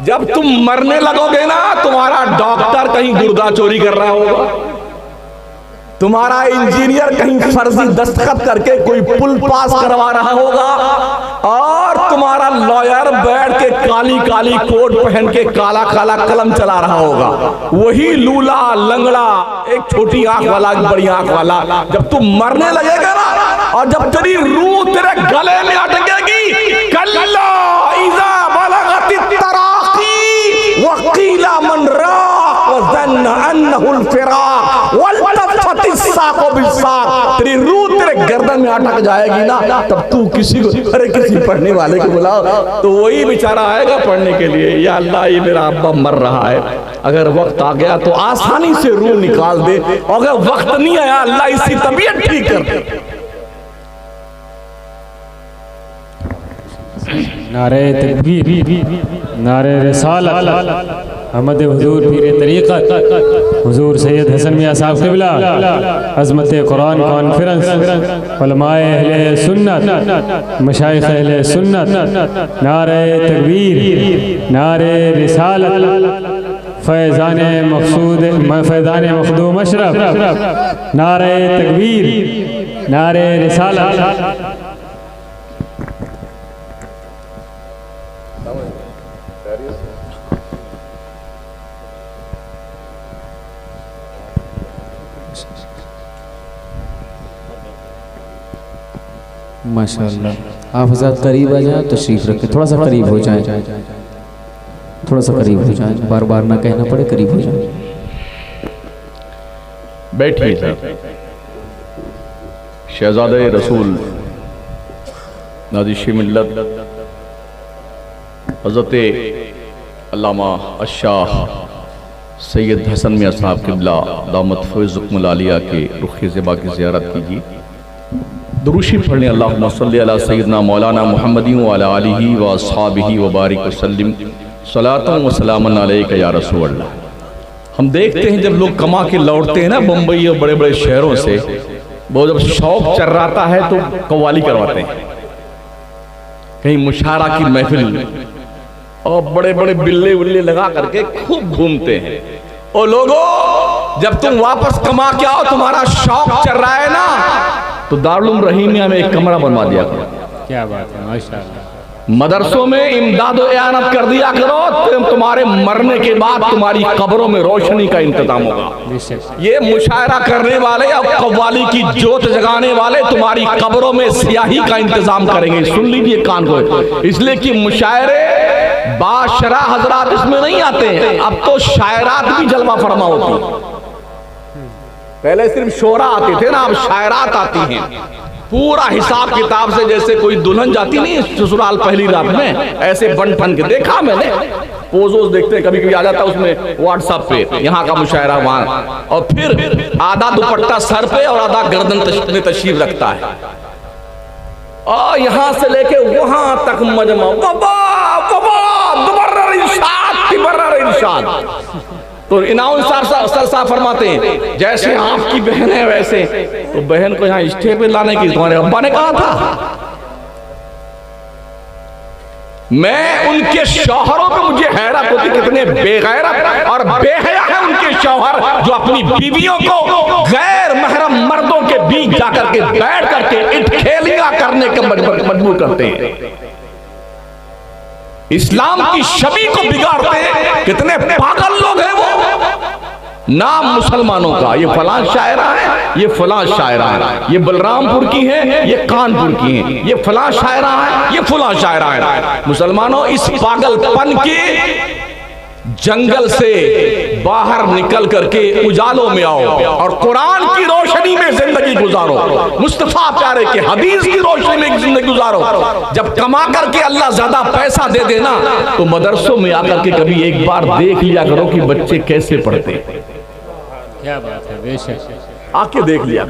जब तुम मरने लगोगे ना तुम्हारा डॉक्टर कहीं गुर्दा चोरी कर रहा होगा, तुम्हारा इंजीनियर कहीं फर्जी दस्तखत करके कोई पुल पास करवा रहा होगा, और तुम्हारा लॉयर बैठ के काली काली कोट पहन के काला काला कलम चला रहा होगा। वही लूला लंगड़ा एक छोटी आंख वाला एक बड़ी आंख वाला, जब तुम मरने लगेगा ना और जब तेरी रूह तेरे गले में अटकेगी, कल्ला इज़ा बलगतित तराक़ी वक़ीला मन राक़ वज़न्न अन्नहुल फ़िराक़ वल्तफ़तिस साक़ु बिस्साक़, तेरी रूह तेरे गर्दन में अटक जाएगी ना, तब तू किसी को, अरे किसी पढ़ने वाले को बुलाओ, तो वही बेचारा आएगा पढ़ने के लिए, या अल्लाह ये मेरा अब्बा मर रहा है, अगर वक्त आ गया तो आसानी से रूह निकाल दे, और अगर वक्त नहीं आया अल्लाह इसकी तबीयत ठीक कर दे। नारे तकबीर, नारे रिसालत, अहमद हुजूर पीर तरीक़त हुजूर सैयद हसन मियां साहब क़िबला, अज़मत कुरान कॉन्फ्रेंस, उलमाए अहले सुन्नत, मशाइख़ अहले सुन्नत, नारे तकबीर, नारे रिसालत, फैज़ाने मक़सूद फैज़ाने मख़दूम अशरफ, नारे तकबीर, नारे रिसालत। माशाअल्लाह। आप हज़रात करीब आ जाए, तशरीफ़ रखें, थोड़ा सा करीब हो जाए, थोड़ा सा करीब हो जाए, बार बार ना कहना पड़े, करीब हो जाए। बैठिए सर। शहज़ादे रसूल नादिश मिल्लत हज़रत अल्लामा अशाह सैयद हसन मियां साहब क़िबला दामत फ़ैज़ुकुमुल आलिया के रुख़ ज़िबा की ज़ियारत कीजिए। दुरूशी पढ़ने अल्लाहुम्मा सल्ली अला सय्यिदना मौलाना मुहम्मदिन व अला आलिहि व अस्हाबिहि व बारिक वसल्लिम सलातन व सलामन अलैका या रसूल अल्लाह। हम देखते हैं जब लोग कमा के लौटते हैं ना बम्बई और बड़े बड़े शहरों से, वो जब शौक चर्राता है तो कव्वाली करवाते हैं, कहीं मुशारा की महफिल, और बड़े बड़े बिल्ले उल्ले लगा करके खूब घूमते हैं। और लोगों जब तुम वापस कमा के आओ, तुम्हारा शौक चल रहा है ना, तो दारुल रहीमिया में एक कमरा बनवा दिया करो। क्या बात है, माशाअल्लाह। मदरसों में इमदादो इआनत कर दिया करो, तो तुम्हारे मरने के बाद तुम्हारी कब्रों में रोशनी का इंतजाम होगा। ये मुशायरा करने वाले और कव्वाली की जोत जगाने वाले तुम्हारी कब्रों में स्याही का इंतजाम करेंगे। सुन लीजिए कान को, इसलिए कि मुशायरे बाशरा हजरात इसमें नहीं आते हैं, अब तो शायरात भी जलवा फरमा होती। पहले सिर्फ शोरा आते थे ना, अब शायरात आती हैं। पूरा हिसाब किताब से, जैसे कोई दुल्हन जाती नहीं ससुराल पहली रात में, ऐसे बन ठन के देखा मैंने। पोजोज देखते कभी कभी आ जाता उसमें व्हाट्सएप पे, यहाँ का मुशायरा वहां, और फिर आधा दुपट्टा सर पे और आधा गर्दन में तशरीफ रखता है, और यहां से लेके वहां तक मजमा, बाबा बाबा दुबर्रर इरशाद तिबर्रर इरशाद। तो इनाम सर साहब फरमाते हैं जैसे आपकी बहन है वैसे, तो बहन को यहाँ स्टेज पे लाने की तुम्हारे अब्बा ने कहा था। मैं उनके शौहरों पे मुझे हैरत होती, कितने बेगैरत और बेहया है उनके शौहर जो अपनी बीवियों को गैर महरम मर्दों के बीच जाकर के बैठ करके इटखेलियां करने के मजबूर करते हैं, इस्लाम की छवि को बिगाड़ते हैं। कितने पागल लोग हैं वो। नाम मुसलमानों का, ये फलां शायरा है, ये फलां शायरा है, ये बलरामपुर की है, ये कानपुर की है, ये फलां शायरा है, ये फलां शायरा है। मुसलमानों, इस पागलपन के जंगल से बाहर निकल करके उजालों में आओ और कुरान की रोशनी में जिंदगी गुजारो, मुस्तफा प्यारे के हदीस की रोशनी में जिंदगी गुजारो। जब कमा करके अल्लाह ज्यादा पैसा दे देना तो मदरसों में आकर के कभी एक बार देख लिया करो कि बच्चे कैसे पढ़ते। क्या बात है, बेशक आके देख लिया।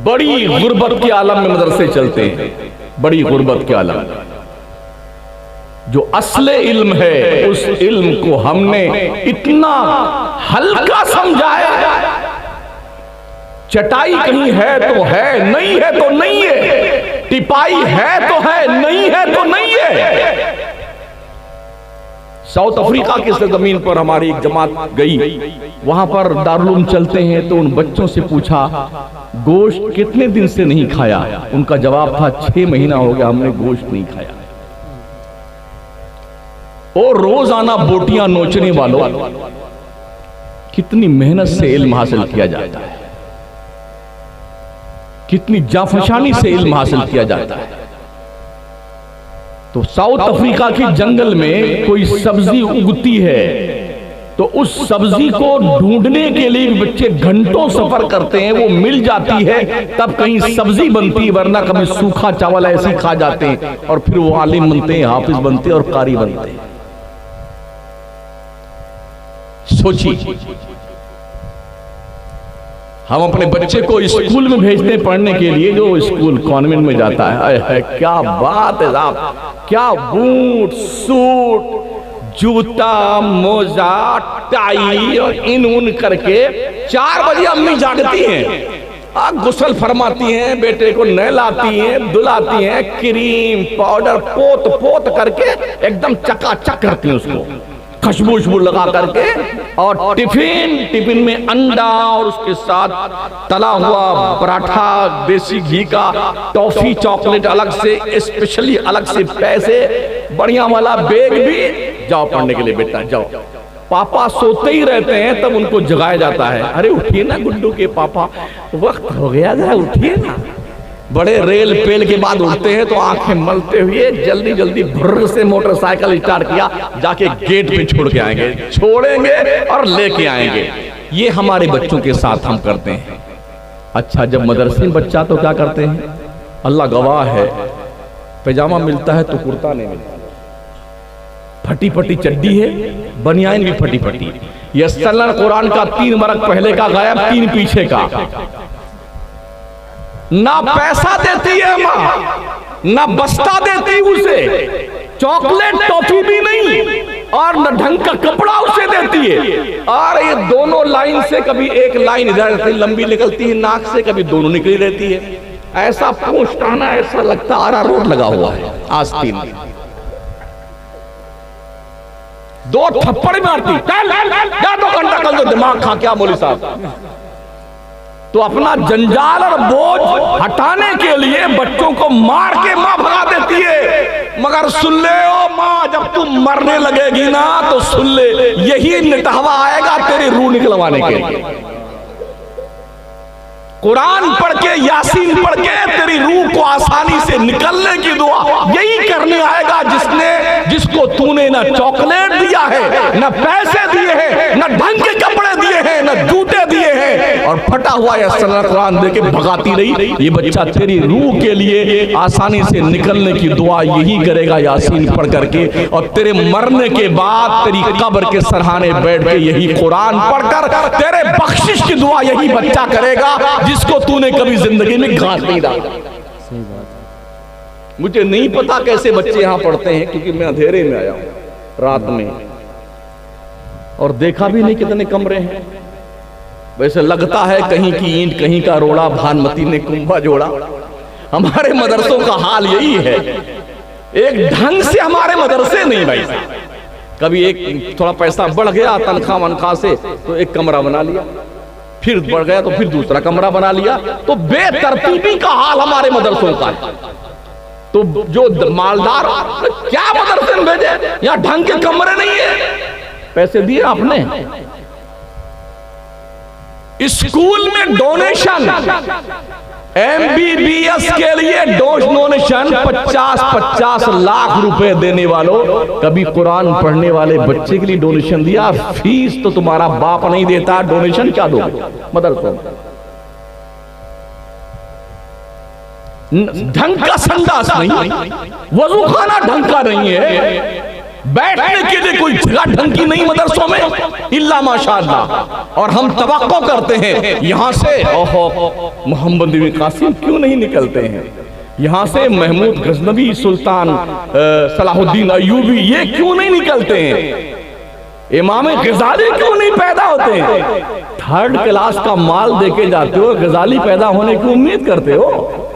बड़ी गुर्बत के आलम में मदरसे चलते हैं, बड़ी गुर्बत के आलम। जो असले इल्म है उस इल्म को हमने इतना हल्का समझाया। चटाई कहीं है तो है, नहीं है तो नहीं है, टिपाई है तो है, नहीं है तो नहीं है। साउथ अफ्रीका की सरजमीन पर हमारी एक जमात गई, वहां पर दारुल चलते हैं, तो उन बच्चों से पूछा गोश्त कितने दिन से नहीं खाया। उनका जवाब था 6 महीना हो गया हमने गोश्त नहीं खाया। और रोजाना बोटियां नोचने वालों, कितनी मेहनत से इल्म हासिल किया जाता है, कितनी जाफशानी से इल्म हासिल किया जाता है। तो साउथ अफ्रीका के जंगल में कोई सब्जी उगती है तो उस सब्जी को ढूंढने के लिए बच्चे घंटों सफर करते हैं, वो मिल जाती है तब कहीं सब्जी बनती है, वरना कभी सूखा चावल ऐसे ही खा जाते हैं और फिर वो आलिम बनते हैं, हाफिज बनते हैं और कारी बनते हैं। सोचिए, हम अपने बच्चे को स्कूल में भेजते पढ़ने के लिए, जो स्कूल कॉन्वेंट में जाता है, क्या बात है साहब, क्या बूट सूट जूता मोजा टाई और इन ऊन करके 4 बजे अम्मी जागती हैं, गुस्ल फरमाती हैं, बेटे को नहलाती हैं, दुलाती हैं, क्रीम पाउडर पोत पोत करके एकदम चकाचक करती हैं उसको, खुशबू लगा करके, और टिफिन में अंडा और उसके साथ तला हुआ पराठा, देसी घी का, टॉफी चॉकलेट अलग से, स्पेशली अलग से पैसे, बढ़िया वाला बैग भी। जाओ पढ़ने के लिए बेटा जाओ। पापा सोते ही रहते हैं तब उनको जगाया जाता है, अरे उठिए ना गुड्डू के पापा, वक्त हो गया जरा उठिए ना। बड़े रेल पेल के बाद उठते हैं तो आंखें मलते हुए जल्दी जल्दी भुर्र से मोटरसाइकिल स्टार्ट किया, जाके गेट पे छोड़ के आएंगे, छोड़ेंगे और लेके आएंगे। ये हमारे बच्चों के साथ हम करते हैं। अच्छा, जब मदरसे में बच्चा तो क्या करते हैं, अल्लाह गवाह है, पैजामा मिलता है तो कुर्ता नहीं मिलता, फटी फटी चड्डी है, बनियान भी फटी फटी। यस्तल्ला कुरान का 3 बरक पहले का गायब, 3 पीछे का। ना पैसा देती है माँ, ना बस्ता देती उसे, चॉकलेट टॉफी भी नहीं, और न ढंग का कपड़ा उसे देती है। और ये दोनों लाइन से कभी एक लाइन इधर से लंबी निकलती है नाक से, कभी दोनों निकली रहती है। ऐसा पूछताना, ऐसा लगता आरा रोड लगा हुआ है। आस्तीन 2 थप्पड़ मारती, जा 2 घंटा कल तो दिमाग खा क्या मौलवी साहब। तो अपना जंजाल और बोझ हटाने के लिए बच्चों को मार के मां भगा देती है। मगर सुन ले ओ मां, जब तू मरने लगेगी ना तो सुन ले, यही निटहवा आएगा तेरी रूह निकलवाने के लिए। कुरान पढ़ के, यासीन पढ़ के तेरी रूह को आसानी से निकलने की दुआ यही करने आएगा जिसको तूने ना चॉकलेट दिया है, ना पैसे दिए हैं, ना ढंग के कपड़े दिए हैं, ना जूते दिए हैं, और फटा हुआ यह सल्लल्लाहु कुरान दे के भगाती रही। ये बच्चा तेरी रूह के लिए आसानी से निकलने की दुआ यही करेगा यासीन पढ़ करके, और तेरे मरने के बाद तेरी कब्र के सरहाने बैठ के यही कुरान पढ़कर तेरे बख्शिश की दुआ यही बच्चा करेगा जिसको तूने कभी जिंदगी में घास नहीं डाला। मुझे नहीं पता कैसे बच्चे यहां पढ़ते हैं, क्योंकि मैं अंधेरे में आया हूं रात में और देखा भी नहीं कितने कमरे हैं। वैसे लगता है कहीं की ईंट कहीं का रोड़ा, भानुमति ने कुंभा जोड़ा। हमारे मदरसों का हाल यही है, एक ढंग से हमारे मदरसे नहीं भाई। कभी एक थोड़ा पैसा बढ़ गया तनख्वाह वनख्वाह से तो एक कमरा बना लिया, फिर बढ़ गया तो फिर दूसरा कमरा बना लिया। तो बेतरतीबी का हाल हमारे मदरसों का है। तो जो मालदार क्या मदरसे में भेजे, यहां ढंग के कमरे नहीं है। पैसे दिए आपने, स्कूल में डोनेशन MBBS के लिए डोनेशन 50-50 लाख रुपए देने वालों, कभी कुरान पढ़ने वाले बच्चे के लिए डोनेशन दिया? फीस तो तुम्हारा बाप नहीं देता, डोनेशन क्या दोगे मदरसों में? ढंग का संडास नहीं, वजू खाना ढंग का नहीं है, बैठने के लिए कोई जगह ढंग की नहीं मदरसों में, इल्ला माशाअल्लाह। और हम तवक्को करते हैं यहां से ओहो मोहम्मद बिन कासिम क्यों नहीं निकलते हैं, यहां से महमूद गजनवी, सुल्तान सलाहुद्दीन अय्यूबी ये क्यों नहीं निकलते हैं, इमाम गजाली क्यों नहीं पैदा होते हैं? थर्ड क्लास का माल देके जाते हो, गजाली पैदा होने की उम्मीद करते हो?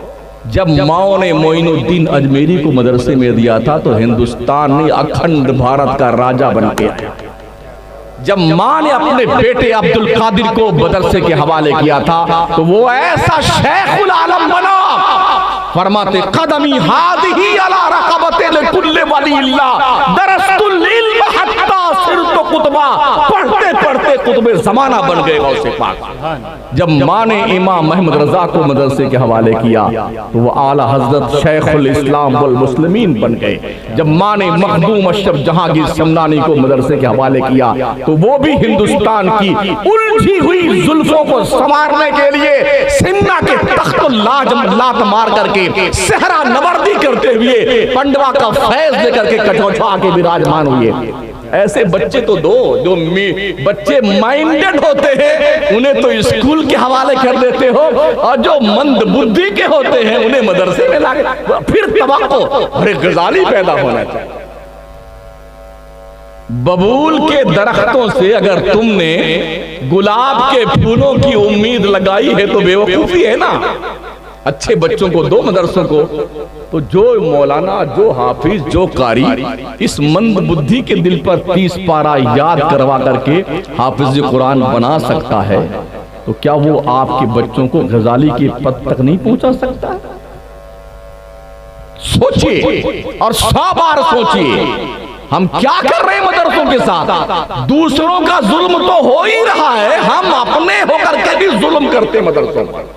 जब माओ ने मोइनुद्दीन अजमेरी को मदरसे में दिया था तो हिंदुस्तान ने अखंड भारत का राजा बन के आया। जब मां ने अपने बेटे अब्दुल कादिर को मदरसे के हवाले किया था तो वो ऐसा शेखुल आलम बना, फरमाते कदमी हादिही अला रक़बते लिकुल्li वलील्लाह दरस्तुल इल्म हत्ता सिरतु कुतबा, पढ़ते पढ़ते कुतुबे जमाना बन गए गौसे पाक। जब मां ने इमाम अहमद रजा को मदरसे के हवाले किया तो वो आला हजरत शेखुल इस्लाम वल मुस्लिमीन बन गए। जब मां ने मखदूम अशरफ जहांगीर समनानी को मदरसे के हवाले किया तो वो भी हिंदुस्तान की उलझी हुई जुल्फों को संवारने के लिए सिन्ना के तख्त लात मार करके सहरा नवर्दी करते हुए पंडवा का फैज लेकर के कटौछा के विराजमान हुए। ऐसे बच्चे तो दो जो बच्चे माइंडेड होते हैं उन्हें तो स्कूल के हवाले कर देते हो, और जो मंद बुद्धि के होते हैं उन्हें मदरसे में लाके फिर तवक्को अरे गजाली पैदा होना चाहिए। बबूल के दरख्तों से अगर तुमने गुलाब के फूलों की उम्मीद लगाई है तो बेवकूफी है ना। अच्छे बच्चों को दो मदरसों को, तो जो मौलाना, जो हाफिज, जो कारी इस मंद बुद्धि के दिल पर 30 पारा याद करवा करके हाफिज कुरान बना सकता है, तो क्या वो आपके बच्चों को गजाली के पद तक नहीं पहुंचा सकता? सोचिए और 100 बार सोचिए हम क्या कर रहे हैं मदरसों के साथ। दूसरों का जुल्म तो हो ही रहा है, हम अपने होकर के भी जुल्म करते मदरसों पर।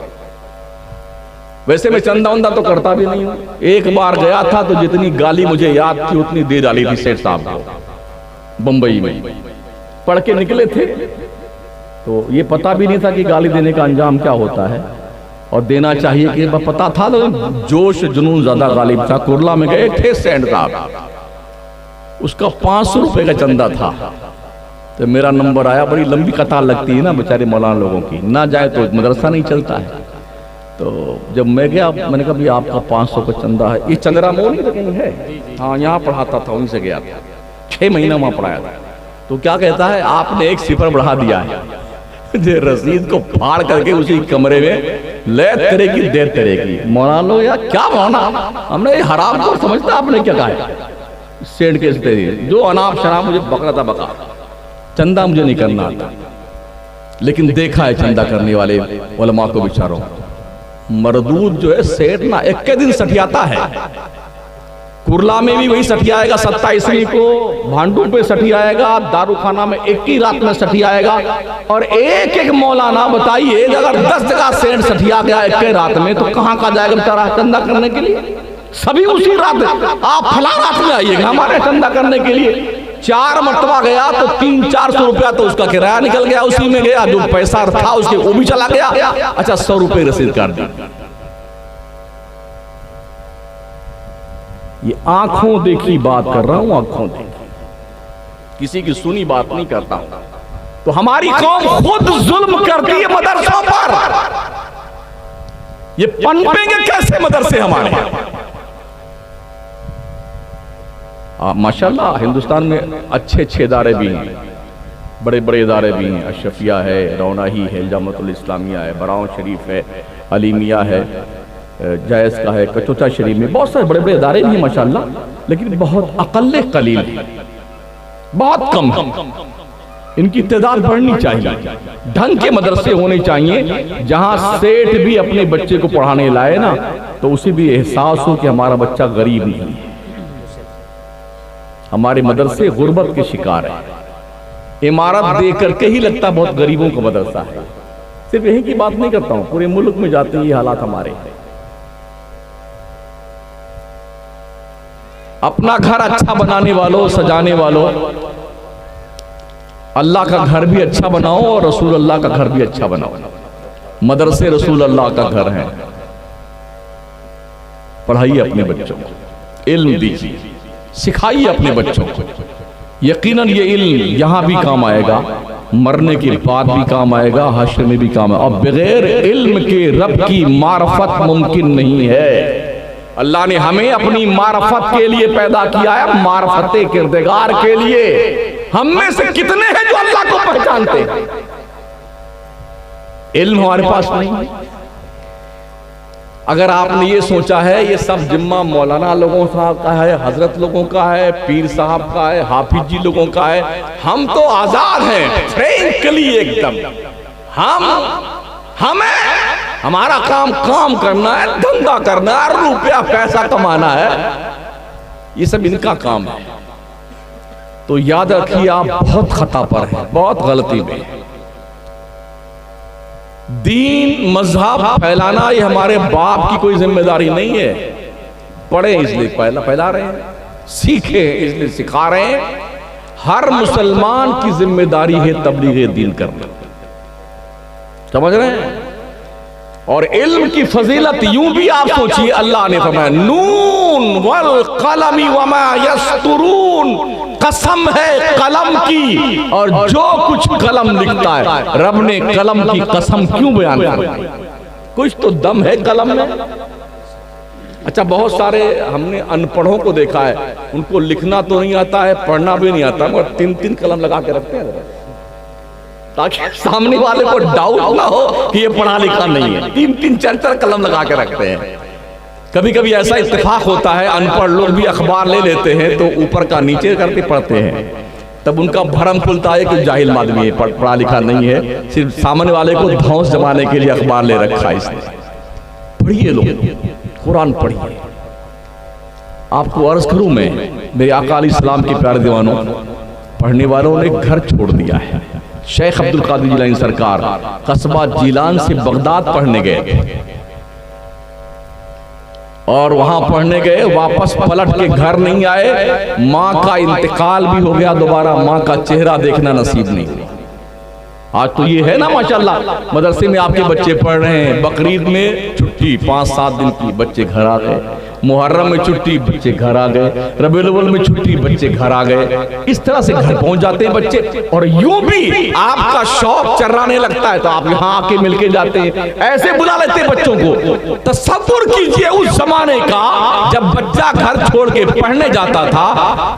वैसे मैं चंदा वंदा तो करता भी नहीं हूं। एक बार गया था तो जितनी गाली मुझे याद थी उतनी दे डाली थी सेठ साहब को बंबई में। पढ़ के निकले थे तो ये पता भी नहीं था कि गाली देने का अंजाम क्या होता है, और देना चाहिए कि पता था तो जोश जुनून ज्यादा गालिब था। कुरला में गए थे सेठ साहब, उसका 500 रुपए का चंदा था, तो मेरा नंबर आया। बड़ी लंबी कतार लगती है ना बेचारे मौलाना लोगों की, ना जाए तो मदरसा नहीं चलता है। तो जब मैं गया मैंने कहा भाई आपका 500 का चंदा है। ये चंद्रा मोड़ नहीं कहीं है, हाँ यहाँ पढ़ाता था, वहीं से गया था, 6 महीना वहां पढ़ाया था। तो क्या कहता है आपने 1 सिफर बढ़ा दिया है। रसीद को फाड़ करके उसी कमरे में ले तेरे की दे तेरे की। मौलाना लोग यार क्या मौलाना, हमने ये हराम को समझता आपने क्या कहा है। सेठ के जो अनाप शराब मुझे बकरा था बका, चंदा मुझे नहीं करना आता, लेकिन देखा है चंदा करने वाले उलमा को बेचारों। मरदूद जो है सेठ ना 1 दिन सठियाता है। कुरला में भी वही सठियाएगा 27वीं को, भांडू पे सठियाएगा, दारूखाना में 1 ही रात में सठियाएगा। और एक मौलाना बताइए अगर 10 जगह सेठ सठिया गया 1 रात में तो कहां का जाएगा बेचारा चंदा करने के लिए। सभी उसी रात आप फला रात में आइएगा हमारे चंदा करने के लिए। 4 मरतबा गया तो 300-400 रुपया तो उसका किराया निकल गया, उसी में गया, जो पैसा था उसके वो भी चला गया। अच्छा 100 रुपए रसीद काट दी। ये आंखों देखी बात कर रहा हूं, आंखों देखी, किसी की सुनी बात नहीं करता हूं। तो हमारी कौम खुद जुल्म करती है मदरसों पर। ये पनपेंगे कैसे मदरसे हमारे? माशाल्लाह हिंदुस्तान में अच्छे अच्छे इदारे भी हैं, बड़े बड़े इदारे भी हैं। अशरफिया है, रौनाही है, जामतुल इस्लामिया है, बराऊं शरीफ है, अलीमिया है, जायज़ का है, कचौचा शरीफ में बहुत सारे बड़े बड़े इदारे भी हैं माशाल्लाह, लेकिन बहुत अकल्ले कलील है, बहुत कम है। इनकी तादाद बढ़नी चाहिए। ढंग के मदरसे होने चाहिए जहां सेठ भी अपने बच्चे को पढ़ाने लाए ना तो उसे भी एहसास हो कि हमारा बच्चा गरीब नहीं है। हमारे मदरसे गुर्बत के शिकार है। इमारत देख करके ही लगता बहुत गरीबों का मदरसा है। सिर्फ यही की बात नहीं करता हूं, पूरे मुल्क में जाते हैं ये हालात हमारे। अपना घर अच्छा बनाने वालों, सजाने वालों, अल्लाह का घर भी अच्छा बनाओ और रसूल अल्लाह का घर भी अच्छा बनाओ। मदरसे रसूल अल्लाह का घर है। पढ़ाइए अपने बच्चों को, इल्म दीजिए, सिखाइए अपने बच्चों को। यकीनन ये इल्म यहां भी काम आएगा, मरने के बाद भी काम आएगा, हश्र में भी काम आएगा। और बगैर इल्म के रब की मारफत मुमकिन नहीं है। अल्लाह ने हमें अपनी मारफत के लिए पैदा किया है, मारफते किरदार के लिए। हम में से कितने हैं जो अल्लाह को पहचानते हैं? इल्म हमारे पास नहीं है। अगर आपने ये सोचा है ये सब जिम्मा मौलाना लोगों साहब का है, हजरत लोगों का है, पीर साहब का है, हाफिज जी लोगों का है, हम तो आजाद हैं फ्रैंकली एकदम। हमें हमारा काम करना है, धंधा करना है, रुपया पैसा कमाना है, ये सब इनका काम है। तो याद रखिए आप बहुत खता पर हैं, बहुत गलती में। दीन मजहब फैलाना ये हमारे बाप की कोई जिम्मेदारी नहीं है। पढ़े इसलिए फैला रहे हैं, सीखे इसलिए सिखा रहे हैं। हर मुसलमान की जिम्मेदारी है तबलीग दीन करना, समझ रहे हैं? और इल्म की फजीलत यूं भी आप सोचिए, अल्लाह ने फरमाया नून वल कलमी वमा यस्तुरून, कसम है कलम की और जो कुछ कलम लिखता है। रब ने कलम की कसम क्यों बयान की? कुछ तो दम है कलम में। अच्छा बहुत सारे हमने अनपढ़ों को देखा है, उनको लिखना तो नहीं आता है, पढ़ना भी नहीं आता, मगर 3-3 कलम लगा के रखते हैं ताकि सामने वाले को डाउट ना हो कि ये पढ़ा लिखा नहीं है। 3-3 4-4 कलम लगा के रखते हैं। कभी कभी ऐसा इत्तेफाक होता है, अनपढ़ लोग भी अखबार ले लेते हैं तो ऊपर का नीचे करके पढ़ते हैं, तब उनका भरम खुलता है कि जाहिल आदमी है, पढ़ा लिखा नहीं है, सिर्फ सामने वाले को धौंस जमाने के लिए अखबार ले रखा है इसने। पढ़िए लोग, कुरान पढ़िए। आपको अर्ज करूं मैं, मेरे आका अलैहिस्सलाम के प्यारे दीवानों, पढ़ने वालों ने घर छोड़ दिया है। शेख अब्दुल कादिर जिलानी सरकार कस्बा जिलान से बगदाद पढ़ने गए और वहां पढ़ने गए, वापस पलट के घर नहीं आए। मां का इंतकाल भी हो गया, दोबारा मां का चेहरा देखना नसीब नहीं हुआ। आज तो ये है ना माशाल्लाह, मदरसे में आपके बच्चे पढ़ रहे हैं, बकरीद में छुट्टी 5-7 दिन की, बच्चे घर आ गए, मुहर्रम में छुट्टी, बच्चे घर आ गए, रबीउल अव्वल में छुट्टी, बच्चे घर आ गए। इस तरह से घर पहुंच जाते हैं बच्चे। और यूं भी आपका शौक चर्राने लगता है तो आप यहां आके मिलके जाते हैं, ऐसे बुला लेते हैं बच्चों को। तसव्वुर कीजिए उस जमाने का जब बच्चा घर छोड़ के पढ़ने जाता था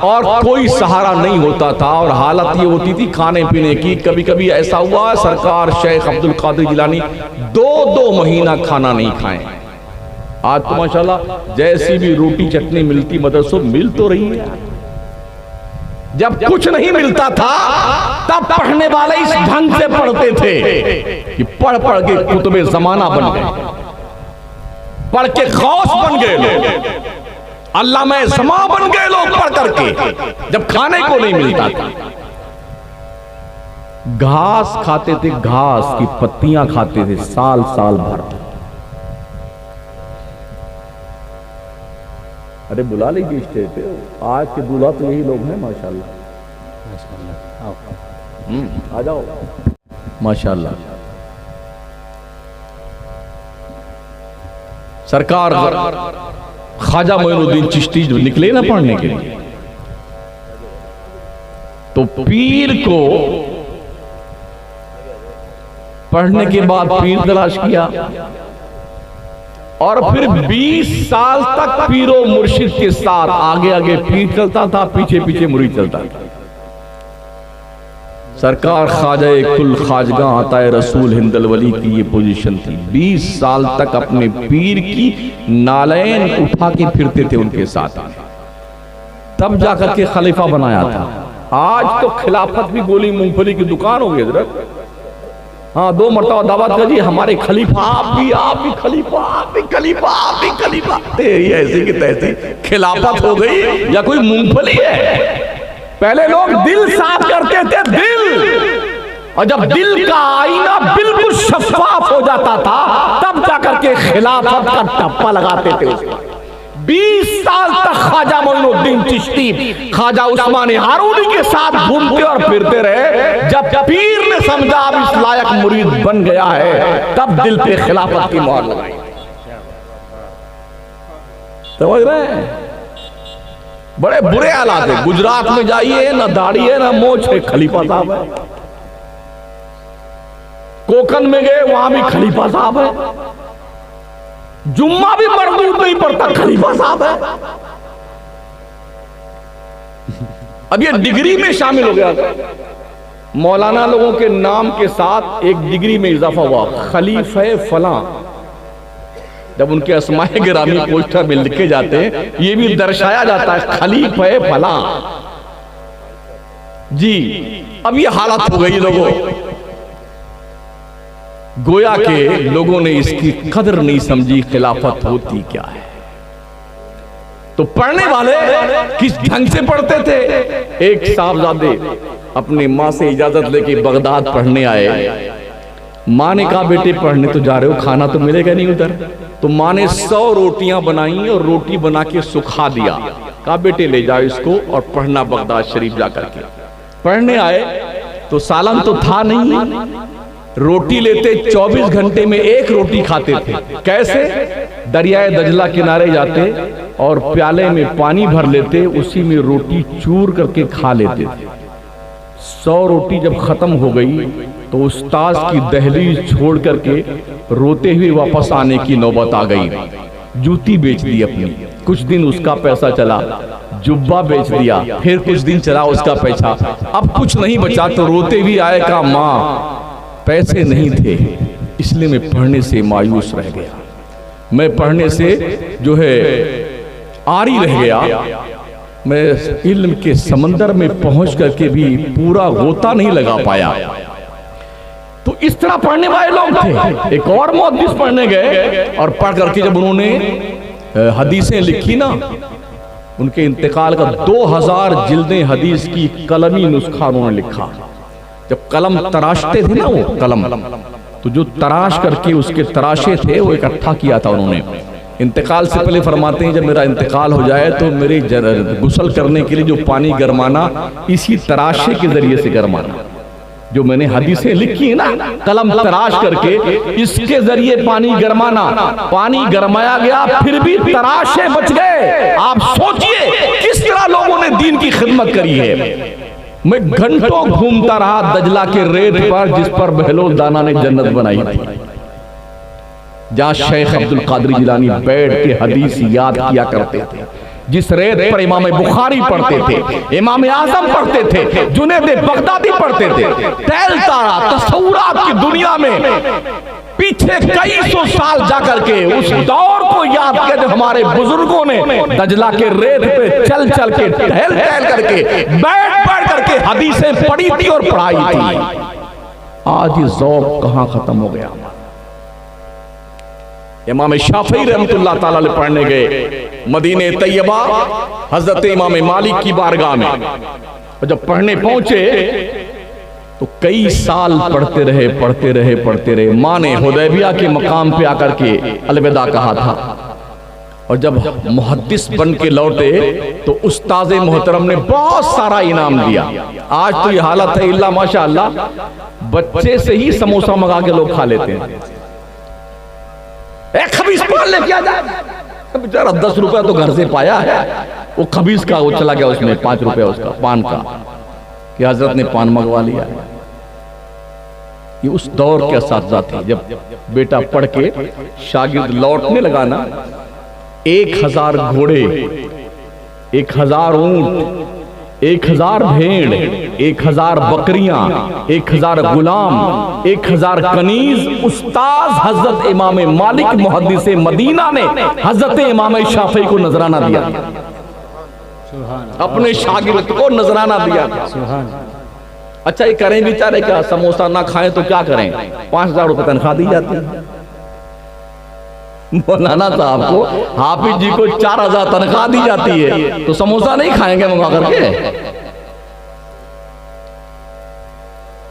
और कोई सहारा नहीं होता था, और हालत ये होती थी खाने पीने की। कभी कभी ऐसा हुआ सरकार शेख अब्दुल कादिर जिलानी 2-2 महीना खाना नहीं खाए। आज तो माशाल्लाह जैसी भी रोटी चटनी मिलती मदरसों मिल तो रही है। जब कुछ नहीं मिलता था तब पढ़ने वाले इस ढंग से पढ़ते थे कि पढ़ पढ़ के कुतुबे जमाना बन गए, पढ़ के गौस बन गए लोग, अल्लामा ज़मा बन गए लोग पढ़ करके, जब खाने को नहीं मिलता था। घास खाते थे, घास की पत्तियां खाते थे साल साल भर। अरे बुला लीजिए स्टेज पे, आज के दूल्हा तो यही लोग हैं माशाल्लाह। आ जाओ। माशाल्लाह। सरकार ख्वाजा मोइनुद्दीन चिश्ती जो निकले ना पढ़ने के लिए, तो पीर को पढ़ने के बाद पीर तलाश किया और फिर 20 साल तक पीरो मुर्शिद के साथ आगे आगे पीर चलता था, पीछे पीछे मुरीद चलता था। सरकार ख्वाजा कुल ख्वाजगा अताए रसूल हिंदल वली की ये पोजीशन थी। 20 साल तक अपने पीर की नालैन उठा के फिरते थे उनके साथ, तब जाकर के खलीफा बनाया था। आज तो खिलाफत भी गोली मूंगफली की दुकान हो गई हजरत। हाँ, 2 मरतबा दावत कर जी, हमारे खलीफा आप भी खलीफा, आप भी खलीफा, आप भी खलीफा। तेरी ऐसी की तैसी खिलाफत हो गई या कोई मूंगफली है? पहले लोग दिल साफ करते थे, दिल, और जब दिल का आईना बिल्कुल शफाफ हो जाता था तब जाकर के खिलाफत का टप्पा लगाते थे उसमें। 20 साल तक ख्वाजा मोइनुद्दीन चिश्ती ख्वाजा उस्मान हारूनी के साथ घूमते और फिरते रहे। जब पीर ने समझा अब इस लायक मुरीद बन गया है, तब दिल पे खिलाफत की मोहर लगाई। समझ रहे हैं? बड़े बुरे हालात है। गुजरात में जाइए, ना दाढ़ी है ना मोछ है, खलीफा साहब है। कोकन में गए, वहां भी खलीफा साहब है। जुम्मा भी मरदूद नहीं पड़ता, खलीफा साहब है। अब ये डिग्री में शामिल हो गया। मौलाना लोगों के नाम के साथ एक डिग्री में इजाफा हुआ, खलीफे फलां। जब उनके अस्माए गिरामी पोस्टर में लिखे जाते हैं, ये भी दर्शाया जाता है खलीफे फलां जी। अब ये हालत हो गई लोगों, गोया के लोगों ने इसकी कदर नहीं समझी, खिलाफत होती क्या है। तो पढ़ने वाले किस ढंग से पढ़ते थे। एक साहबजादे अपने माँ से इजाजत लेके बगदाद पढ़ने आए। माँ ने कहा बेटे पढ़ने तो जा रहे हो, खाना तो मिलेगा नहीं उधर। तो माँ ने 100 रोटियां बनाई और रोटी बना के सुखा दिया। कहा बेटे ले जाओ इसको और पढ़ना बगदाद शरीफ जाकर के। पढ़ने आए तो सालन तो था नहीं, रोटी लेते 24 घंटे में 1 रोटी खाते थे। कैसे? दरियाए दजला किनारे जाते और प्याले में पानी भर लेते, उसी में रोटी चूर करके खा लेते थे। 100 रोटी जब खत्म हो गई तो उस्ताद की दहलीज छोड़ करके रोते हुए वापस आने की नौबत आ गई। जूती बेच दी अपनी, कुछ दिन उसका पैसा चला। जुब्बा बेच दिया, फिर कुछ दिन चला उसका पैसा। अब कुछ नहीं बचा तो रोते हुए आए, कहा माँ पैसे नहीं थे इसलिए मैं पढ़ने से मायूस रह गया, मैं पढ़ने से जो है आरी रह गया, मैं इल्म के समंदर में पहुंच करके भी पूरा गोता नहीं लगा पाया। तो इस तरह पढ़ने वाले लोग थे। एक और मुहद्दिस पढ़ने गए और पढ़ करके जब उन्होंने हदीसें लिखी ना, उनके इंतकाल का 2000 जिल्दें हदीस की कलमी नुस्खा उन्होंने लिखा। जब कलम तराशते थे ना, वो कलम, तो जो तराश करके उसके तराशे थे वो इकट्ठा किया था उन्होंने। इंतकाल से पहले फरमाते हैं जब मेरा इंतकाल हो जाए तो मेरे गुस्ल करने के लिए जो पानी गरमाना, इसी तराशे के जरिए से गरमाना। जो मैंने हदीसें लिखी है ना, कलम तराश करके इसके जरिए पानी गरमाना। पानी गरमाया गया फिर भी तराशे बच गए। आप सोचिए किस तरह लोगों ने दीन की खिदमत करी है। मैं घंटों घूमता रहा दजला के रेत पर जिस पर बहलोल दाना ने जन्नत बनाई थी, जहां शेख अब्दुल कादिर जिलानी बैठ के हदीस याद किया करते थे, जिस रेत पर इमाम बुखारी पढ़ते थे, इमाम आजम पढ़ते थे, जुनैद बगदादी पढ़ते थे। टहलता रहा तसव्वुरात की दुनिया में, पीछे कई सौ साल जाकर के उस दौर को याद किया जब हमारे बुजुर्गों ने दजला के रेत पे चल चल के टहल टहल करके बैठ बैठ करके हदीसें पढ़ी थी और पढ़ाई थी। आज ये ज़ौक़ कहां खत्म हो गया। इमाम शाफी रहमतुल्लाह ताला ले पढ़ने गए मदीने तैयबा हजरत इमाम मालिक की बारगाह में, और जब पढ़ने पहुंचे तो कई साल पढ़ते रहे पढ़ते रहे पढ़ते रहे। माँ ने हुदैबिया के मकाम पे आकर के अलविदा कहा था और जब मुहद्दिस बन के लौटे तो उस्ताद मोहतरम ने बहुत सारा इनाम दिया। आज तो ये हालत है इल्ला माशाअल्लाह, बच्चे से ही समोसा मंगा के लोग खा लेते हैं। एक खबीस पान लेके आ जाए, बेचारा 10 रुपया तो घर से पाया है, वो खबीस का वो चला गया उसमें 5 रुपया उसका पान का, कि हजरत ने पान मंगवा लिया। ये उस दौर के असातिज़ा थे, जब बेटा पढ़ के शागिर्द लौटने लगा ना, 1000 घोड़े, 1000 ऊंट, 1000 भेड़, 1000 बकरियां, 1000 गुलाम, 1000 कनीज उस्ताद हजरत इमाम मालिक मुहद्दिस मदीना ने हजरत इमाम शाफी को नजराना दिया, अपने शागिर्द को नजराना दिया। अच्छा ये करें बेचारे क्या, समोसा ना खाएं तो क्या करें, 5000 रुपए तनख्वाह दी जाती है। मौलाना साहब को, हाफिज जी को 4000 तनख्वाह दी जाती है, तो समोसा नहीं खाएंगे मंगा करके?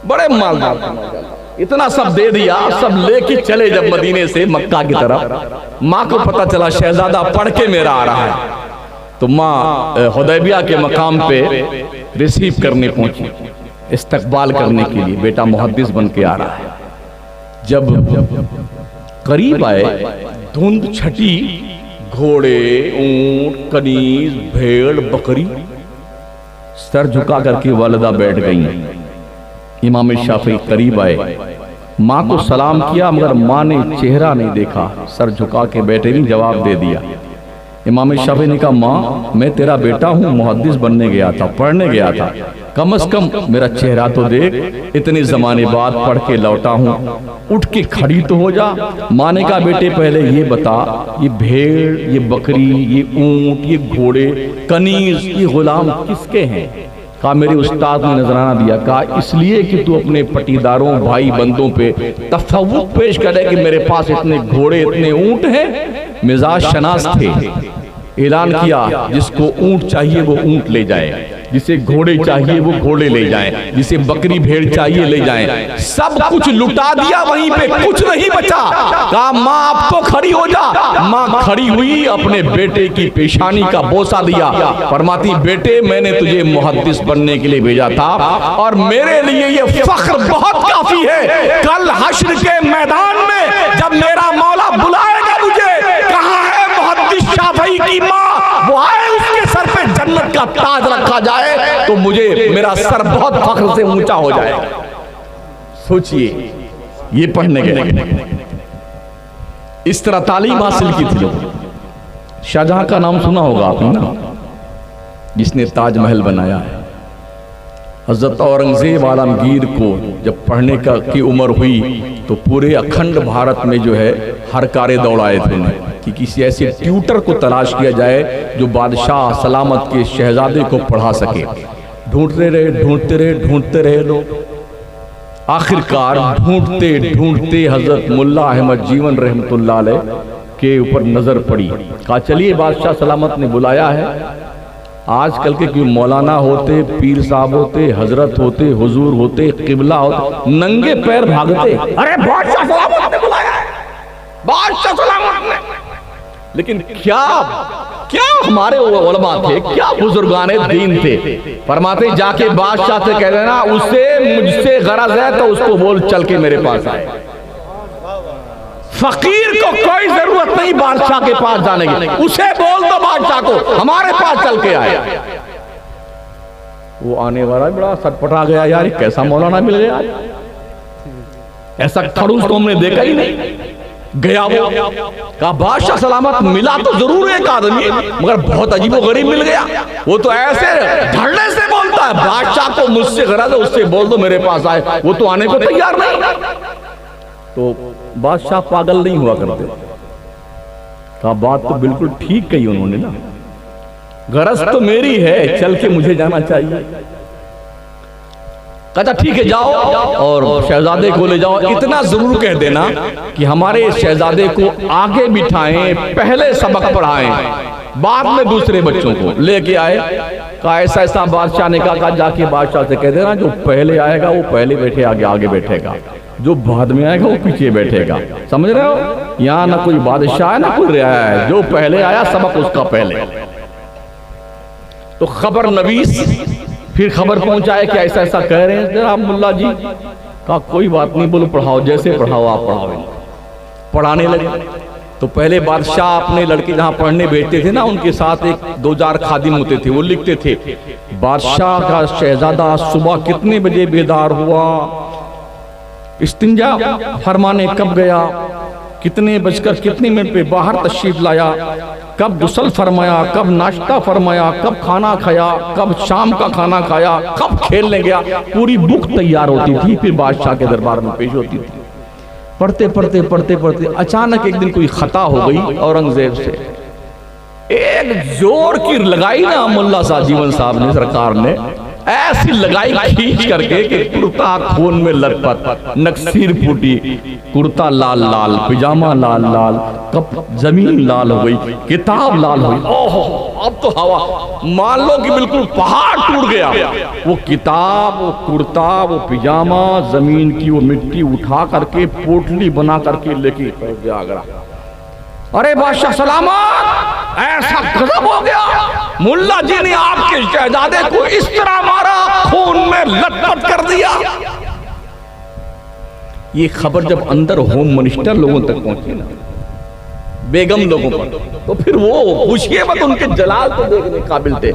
बड़े मालदार, इतना सब दे दिया, सब लेके चले जब मदीने से मक्का की तरफ। माँ को पता चला शहजादा पढ़ के मेरा आ रहा है, तो माँ हुदैबिया के मकाम पे रिसीव करने पहुंची, इस्तकबाल करने के लिए, बेटा मुहद्दिस बन के आ रहा है। जब करीब आए, धुंध छटी, घोड़े, ऊंट, कनीज, भेड़, बकरी, सर झुका करके वालिदा बैठ गई। इमाम शाफी करीब आए, माँ को सलाम किया, मगर माँ ने चेहरा नहीं देखा, सर झुका के बैठे नहीं, जवाब दे दिया। इमाम शाफी ने कहा, माँ मैं तेरा बेटा हूँ, मुहद्दिस बनने गया था, पढ़ने गया था, कम से कम मेरा चेहरा तो देख, इतने जमाने बाद पढ़ के लौटा हूँ, उठ के खड़ी तो हो जा। माँ ने कहा, बेटे पहले ये बता, ये भेड़, ये बकरी, ये ऊंट, ये घोड़े, कनीज, ये गुलाम किसके हैं? कहा मेरे उस्ताद ने नजराना दिया। कहा इसलिए कि तू अपने पटीदारों भाई बंदों पे तफव्वुक पेश करे कि मेरे पास इतने घोड़े, इतने ऊंट हैं। मिजाज शनास थे, ऐलान किया जिसको ऊंट चाहिए वो ऊंट ले जाए, जिसे घोड़े चाहिए वो घोड़े ले जाए, जिसे बकरी भेड़ चाहिए ले जाए। सब कुछ लुटा दिया, वहीं पे कुछ नहीं बचा। कहा माँ अब तो खड़ी हो जा। माँ खड़ी हुई, अपने बेटे की पेशानी का बोसा दिया, फरमाती बेटे मैंने तुझे मुहद्दिस बनने के लिए भेजा था और मेरे लिए ये फख्र बहुत काफी है। कल हश्र के मैदान में जब मेरा मौला बुलाएगा मुझे, कहाँ है मुहद्दिस शाफी की माँ, वो आए, उसके सर पे जन्नत का ताज रखा जाए तो मुझे मेरा सर बहुत फख्र से ऊंचा हो जाएगा। सोचिए, ये पढ़ने गए, इस तरह तालीम हासिल की थी लोग। शाहजहां का नाम सुना होगा आपने ना, जिसने ताजमहल बनाया है। हजरत औरंगजेब आलमगीर को जब पढ़ने की उम्र हुई तो पूरे अखंड भारत में जो है हर कारे दौड़ाए थे कि किसी ऐसे ट्यूटर को तलाश किया जाए जो बादशाह सलामत के शहजादे को पढ़ा सके। ढूंढते रहे लोग। आखिरकार ढूंढते ढूंढते हजरत मुल्ला अहमद जीवन रहमतुल्लाह अलैह के ऊपर नजर पड़ी। कहा चलिए बादशाह सलामत ने बुलाया है। आजकल के कोई मौलाना होते, पीर साहब होते, हजरत होते, हुजूर होते, किबला होते, नंगे पैर भागते, अरे बादशाह सलामत ने बुलाया है, बादशाह सलामत ने। लेकिन क्या हमारे उलमा थे, क्या बुजुर्गाने दीन थे। फरमाते जाके बादशाह से कह देना उसे मुझसे गरज है तो उसको बोल चल के मेरे पास आए। फकीर को कोई जरूरत नहीं बादशाह के पास जाने की, उसे बोल दो बादशाह को हमारे पास चल के आए। वो आने वाला बड़ा सटपटा गया, यार कैसा मौलाना मिल गया, ऐसा खड़ूस तो हमने देखा ही नहीं। गया वो, कहा बादशाह सलामत मिला तो जरूर एक आदमी, मगर बहुत अजीबोगरीब मिल गया। वो तो ऐसे धड़ने से बोलता है बादशाह को मुझसे गरज है, उससे बोल दो मेरे पास आए। वो तो आने को तैयार नहीं। तो बादशाह पागल नहीं हुआ करते। कहा बात तो बिल्कुल ठीक कही उन्होंने ना, गरज तो मेरी है, चल के मुझे जाना चाहिए। कहता ठीक है जाओ और शहजादे को ले जाओ। इतना जरूर कह देना कि हमारे शहजादे को आगे बिठाएं, पहले सबक पढ़ाएं, बाद में दूसरे बच्चों को लेके आए। कहा ऐसा ऐसा बादशाह ने कहा जाके बादशाह से कह देना जो पहले आएगा वो पहले बैठे आगे बैठेगा, जो बाद में आएगा वो पीछे बैठेगा। समझ रहे हो? यहाँ ना कोई बादशाह है ना कोई रियाया है, जो पहले आया सबक उसका पहले। तो खबर नवीस फिर खबर पहुंचाए कि ऐसा ऐसा कह रहे हैं जनाब मुल्ला जी। कहा कोई बात नहीं, बोलो पढ़ाओ, जैसे पढ़ाओ आप पढ़ाओ। पढ़ाने लगे। तो पहले बादशाह अपने लड़के जहां पढ़ने भेजते थे ना, उनके साथ एक 2 खादिम होते थे, वो लिखते थे बादशाह का शहजादा सुबह कितने बजे बेदार हुआ, इस्तिंजा फरमाने कब गया, कितने बजकर कितने मिनट पे बाहर तशरीफ लाया, कब गुस्ल फरमाया, कब नाश्ता फरमाया, कब खाना खाया, कब शाम का खाना खाया, कब खेलने गया। पूरी बुक तैयार होती थी, फिर बादशाह के दरबार में पेश होती थी। पढ़ते पढ़ते पढ़ते पढ़ते अचानक एक दिन कोई खता हो गई औरंगजेब से। एक जोर की लगाई ना मुल्ला साहब जीवन साहब ने, सरकार ने ऐसी लगाई खींच करके कि कुर्ता खून में लथपथ, नक्सीर फूटी, कुर्ता लाल लाल, पिजामा लाल लाल, कप जमीन लाल हो गई, किताब लाल हो गई। ओहो, अब तो हवा मान लो कि बिल्कुल पहाड़ टूट गया। वो किताब, वो कुर्ता, वो पिजामा, जमीन की वो मिट्टी उठा करके पोटली बना करके लेके गया आगरा। अरे बादशाह सलामत, ऐसा गजब हो गया, मुल्ला जी ने आपके शहजादे को इस तरह मारा, खून में लथपथ कर दिया। ये खबर जब अंदर होम मिनिस्टर लोगों तक पहुंची ना, बेगम लोगों पर, तो फिर वो पूछिए मत, उनके जलाल को देखने काबिल थे।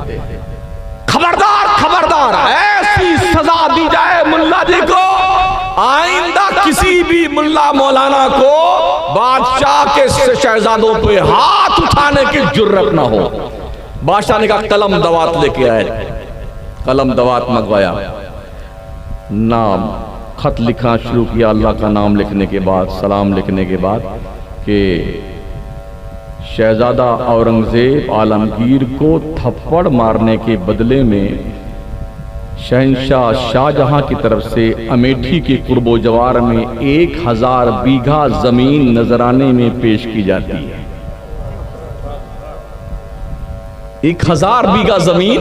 खबरदार खबरदार, ऐसी सजा दी जाए मुल्ला जी को, आइंदा किसी भी मुल्ला मौलाना को बादशाह के शहजादों पे हाथ उठाने की जुर्रत ना हो। बादशाह ने कहा कलम दवात लेके आए, कलम दवात मंगवाया, नाम खत लिखना शुरू किया। अल्लाह का नाम लिखने के बाद, सलाम लिखने के बाद कि शहजादा औरंगजेब आलमगीर को थप्पड़ मारने के बदले में शहंशाह शाहजहां की तरफ से अमेठी के कुर्बो जवार में 1000 बीघा जमीन नजराने में पेश की जाती है। 1000 बीघा जमीन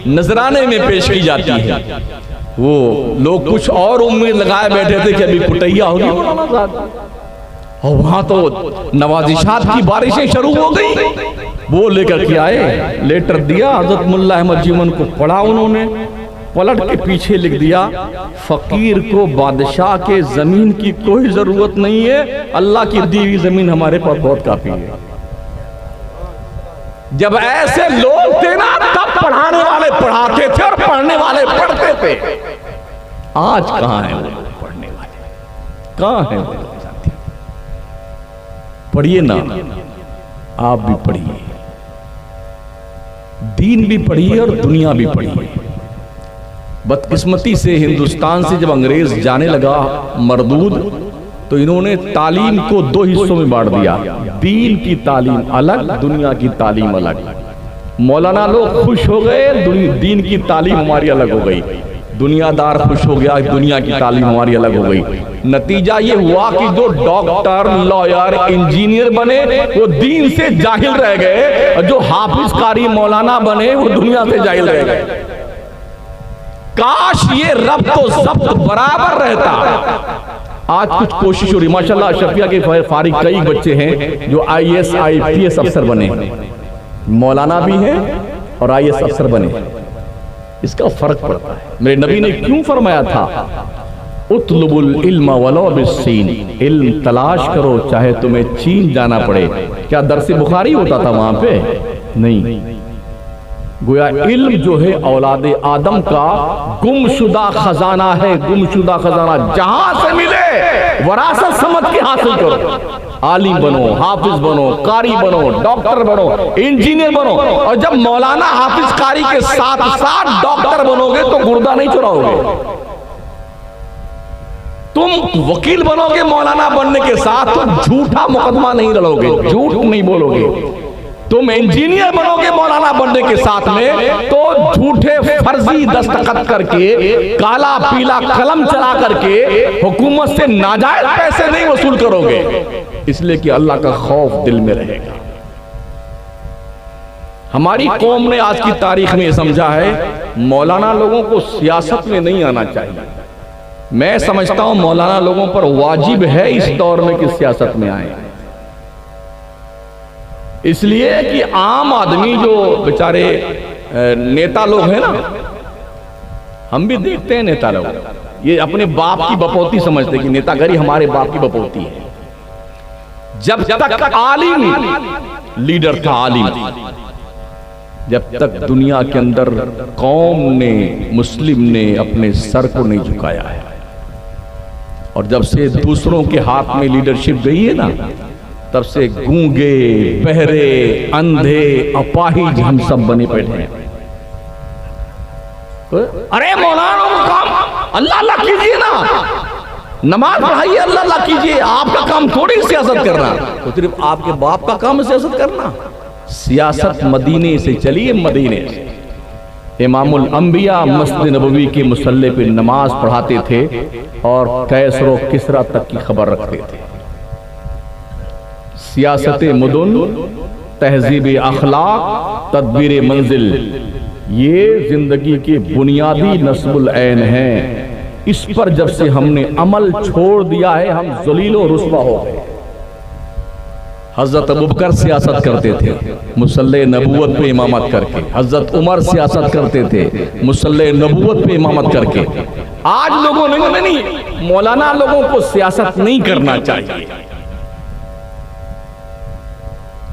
नजराने में पेश की जाती है। वो लोग कुछ और उम्मीद लगाए बैठे थे कि अभी कुटैया होगी, और वहां तो नवाजिशात की बारिशें शुरू हो गई। वो लेकर के आए, लेटर दिया, हजरत मुल्ला अहमद जीवन को पढ़ा उन्होंने, पलट के पीछे लिख दिया फकीर को बादशाह के जमीन की कोई जरूरत नहीं है, अल्लाह की दी हुई जमीन हमारे पास बहुत काफी है। जब ऐसे लोग थे ना, तब पढ़ाने वाले पढ़ाते थे और पढ़ने वाले पढ़ते थे। आज कहां है वो पढ़ने वाले, कहां है वो? पढ़िए ना, आप भी पढ़िए, दीन भी पढ़िए और दुनिया भी पढ़िए। बदकिस्मती से हिंदुस्तान से जब अंग्रेज जाने लगा मरदूद, तो इन्होंने तालीम को 2 हिस्सों में बांट दिया, दीन की तालीम अलग, दुनिया की तालीम अलग। मौलाना लोग खुश हो गए, दीन की तालीम हमारी अलग हो गई। दुनियादार खुश हो गया, दुनिया की तालीम हमारी अलग हो गई। नतीजा ये हुआ कि जो डॉक्टर, लॉयर, इंजीनियर बने वो दीन से जाहिल रह गए, और जो हाफिज कारी मौलाना बने वो दुनिया से जाहिल रह गए। काश ये रब तो जब्त बराबर रहता। आज कुछ कोशिश हो रही, माशाल्लाह शफिया के फारिग कई बच्चे हैं जो IAS IPS अफसर बने, मौलाना भी हैं और IAS अफसर बने। इसका फर्क पड़ता है। मेरे नबी ने क्यों फरमाया था, उतलुबुल इल्म वलो बिस्सीन, इल्म तलाश करो चाहे तुम्हें चीन जाना पड़े। क्या दरस बुखारी होता था वहां पे? नहीं। गोया इल्म जो है औलाद आदम का गुमशुदा खजाना है, गुमशुदा खजाना, जहां से मिले वरासत समझ के हासिल करो। आलिम बनो, हाफिज बनो, कारी बनो, डॉक्टर बनो, इंजीनियर बनो। और जब मौलाना हाफिज कारी के साथ साथ डॉक्टर बनोगे तो गुर्दा नहीं चुराओगे। तुम वकील बनोगे मौलाना बनने के साथ तो झूठा मुकदमा नहीं लड़ोगे, झूठ नहीं बोलोगे। तुम इंजीनियर बनोगे मौलाना बनने के साथ में तो झूठे फर्जी दस्तखत करके, काला पीला कलम चला करके हुकूमत से नाजायज पैसे नहीं वसूल करोगे, इसलिए कि अल्लाह का खौफ दिल में रहेगा। हमारी कौम ने आज की तारीख में समझा है मौलाना लोगों को सियासत में नहीं आना चाहिए। मैं समझता हूं मौलाना लोगों पर वाजिब है इस दौर में कि सियासत में आए, इसलिए कि आम आदमी जो बेचारे नेता लोग हैं ना, हम भी देखते हैं नेता लोग ये अपने बाप की बपौती समझते कि नेतागिरी हमारे बाप की बपौती है। जब तक आलिम लीडर था, आलिम, जब तक दुनिया के अंदर कौम ने, मुस्लिम ने अपने सर को नहीं झुकाया है, और जब से दूसरों के हाथ में लीडरशिप गई है ना, तब से गूंगे, बहरे, अंधे, अपाहिज हम सब बने बैठे हैं। अरे मौलाना का काम अल्लाह अल्लाह कीजिए ना, नमाज पढ़ाइए, अल्लाह अल्लाह कीजिए, आपका काम थोड़ी सियासत करना, तो सिर्फ आपके बाप का काम है सियासत करना। सियासत मदीने से चलिए, मदीने से। इमामुल अंबिया मस्जिद नबवी के मुसल्ले पे नमाज पढ़ाते थे और कैसर व किसरा तक की खबर रखते थे। सियासत मुदुन, तहजीब अखलाक, तदबीर मंजिल, ये जिंदगी के बुनियादी नस्बुल ऐन हैं। इस पर जब से हमने अमल छोड़ दिया है, हम जलीलो रुस्वा हो गए। हजरत अबू बकर सियासत करते थे मुसल्ले नबूवत पे इमामत करके, हजरत उमर सियासत करते थे मुसल्ले नबूवत पे इमामत करके। आज लोगों ने नहीं, मौलाना लोगों को सियासत नहीं करना चाहिए।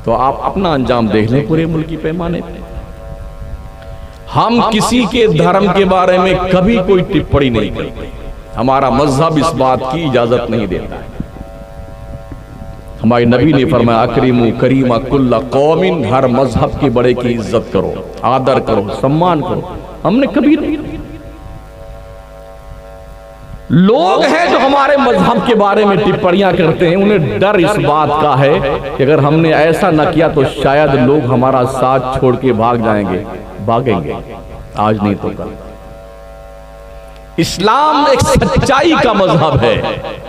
तो आप अपना अंजाम देख लें पूरे मुल्की पैमाने पे। हम किसी के धर्म के बारे में कभी कोई टिप्पणी नहीं करते, हमारा मजहब इस बात की इजाजत नहीं देता है। हमारे नबी ने फरमाया अकरीमु करीमा कुल्ला कौमिन, हर मजहब के बड़े की इज्जत करो, आदर करो, सम्मान करो। हमने कभी नहीं। लोग हैं जो हमारे मजहब के बारे में टिप्पणियां करते हैं, उन्हें डर इस बात का है कि अगर हमने ऐसा न किया तो शायद लोग हमारा साथ छोड़ के भाग जाएंगे, भागेंगे, आज नहीं तो कल। इस्लाम एक सच्चाई का मजहब है,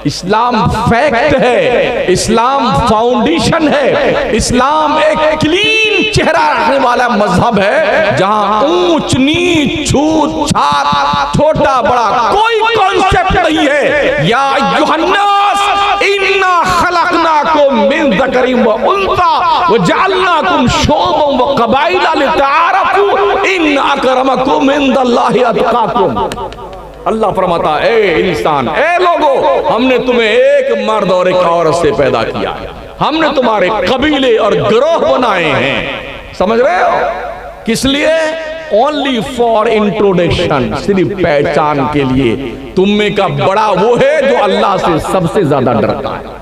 इस्लाम फैक्ट है, इस्लाम फाउंडेशन है, इस्लाम एक क्लीन चेहरा रखने वाला मजहब है, जहां ऊंच नीच, छूत छात, छोटा बड़ा कोई कॉन्सेप्ट नहीं है। या अय्युहन्नास इन्ना खलकनाकुम मिन ज़करिन व उन्सा व जअलनाकुम शुअबन व क़बाइला लितआरफू इन्न अकरमकुम इंदल्लाहि अतकाकुम। अल्लाह फरमाता है, ए इंसान, ए लोगो, हमने तुम्हें एक मर्द और एक औरत से पैदा किया, हमने तुम्हारे कबीले और गिरोह बनाए हैं। समझ रहे हो? किस लिए? ओनली फॉर इंट्रोडक्शन, सिर्फ पहचान के लिए। तुम में का बड़ा वो है जो अल्लाह से सबसे ज्यादा डरता है।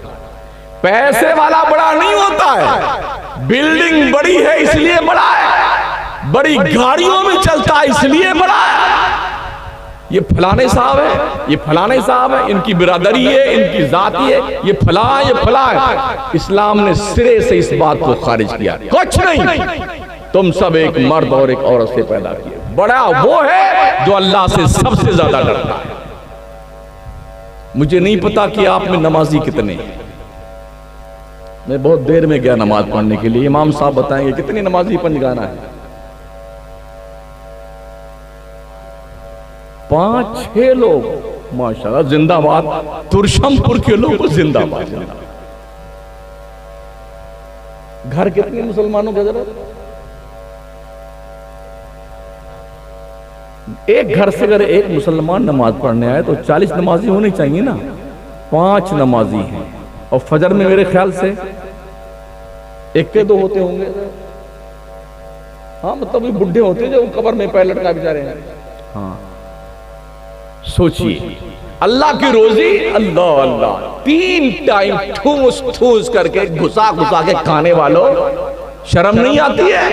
पैसे वाला बड़ा नहीं होता है, बिल्डिंग बड़ी है इसलिए बड़ा है, बड़ी गाड़ियों में चलता है इसलिए बड़ा है। ये फलाने साहब है, ये फलाने साहब है, इनकी बिरादरी है, इनकी जाति है, ये फला है, ये फला है। इस्लाम ने सिरे से इस बात को खारिज किया। कुछ नहीं, तुम सब एक मर्द और एक औरत से पैदा किए। बड़ा वो है जो अल्लाह से सबसे ज्यादा डरता है। मुझे नहीं पता कि आप में नमाजी कितने हैं। मैं बहुत देर में गया नमाज पढ़ने के लिए, इमाम साहब बताएंगे कितने नमाजी पंजगाना है। 5-6 लोग माशाल्लाह, जिंदाबाद। तुरशमपुर के लोग जिंदाबाद। घर कितने मुसलमानों के जरूरत? एक घर से अगर एक मुसलमान नमाज पढ़ने आए तो 40 नमाजी होने चाहिए ना। 5 नमाजी हैं, और फजर में मेरे ख्याल से 1 के 2 होते होंगे। हाँ, मतलब ये बुढ़े होते हैं जो कब्र में पैर लटका बेचारे हैं। हाँ, सोचिए, अल्लाह की रोजी, अल्लाह अल्लाह, 3 टाइम ठूस ठूस करके घुसा घुसा के खाने वालों, शर्म नहीं आती है?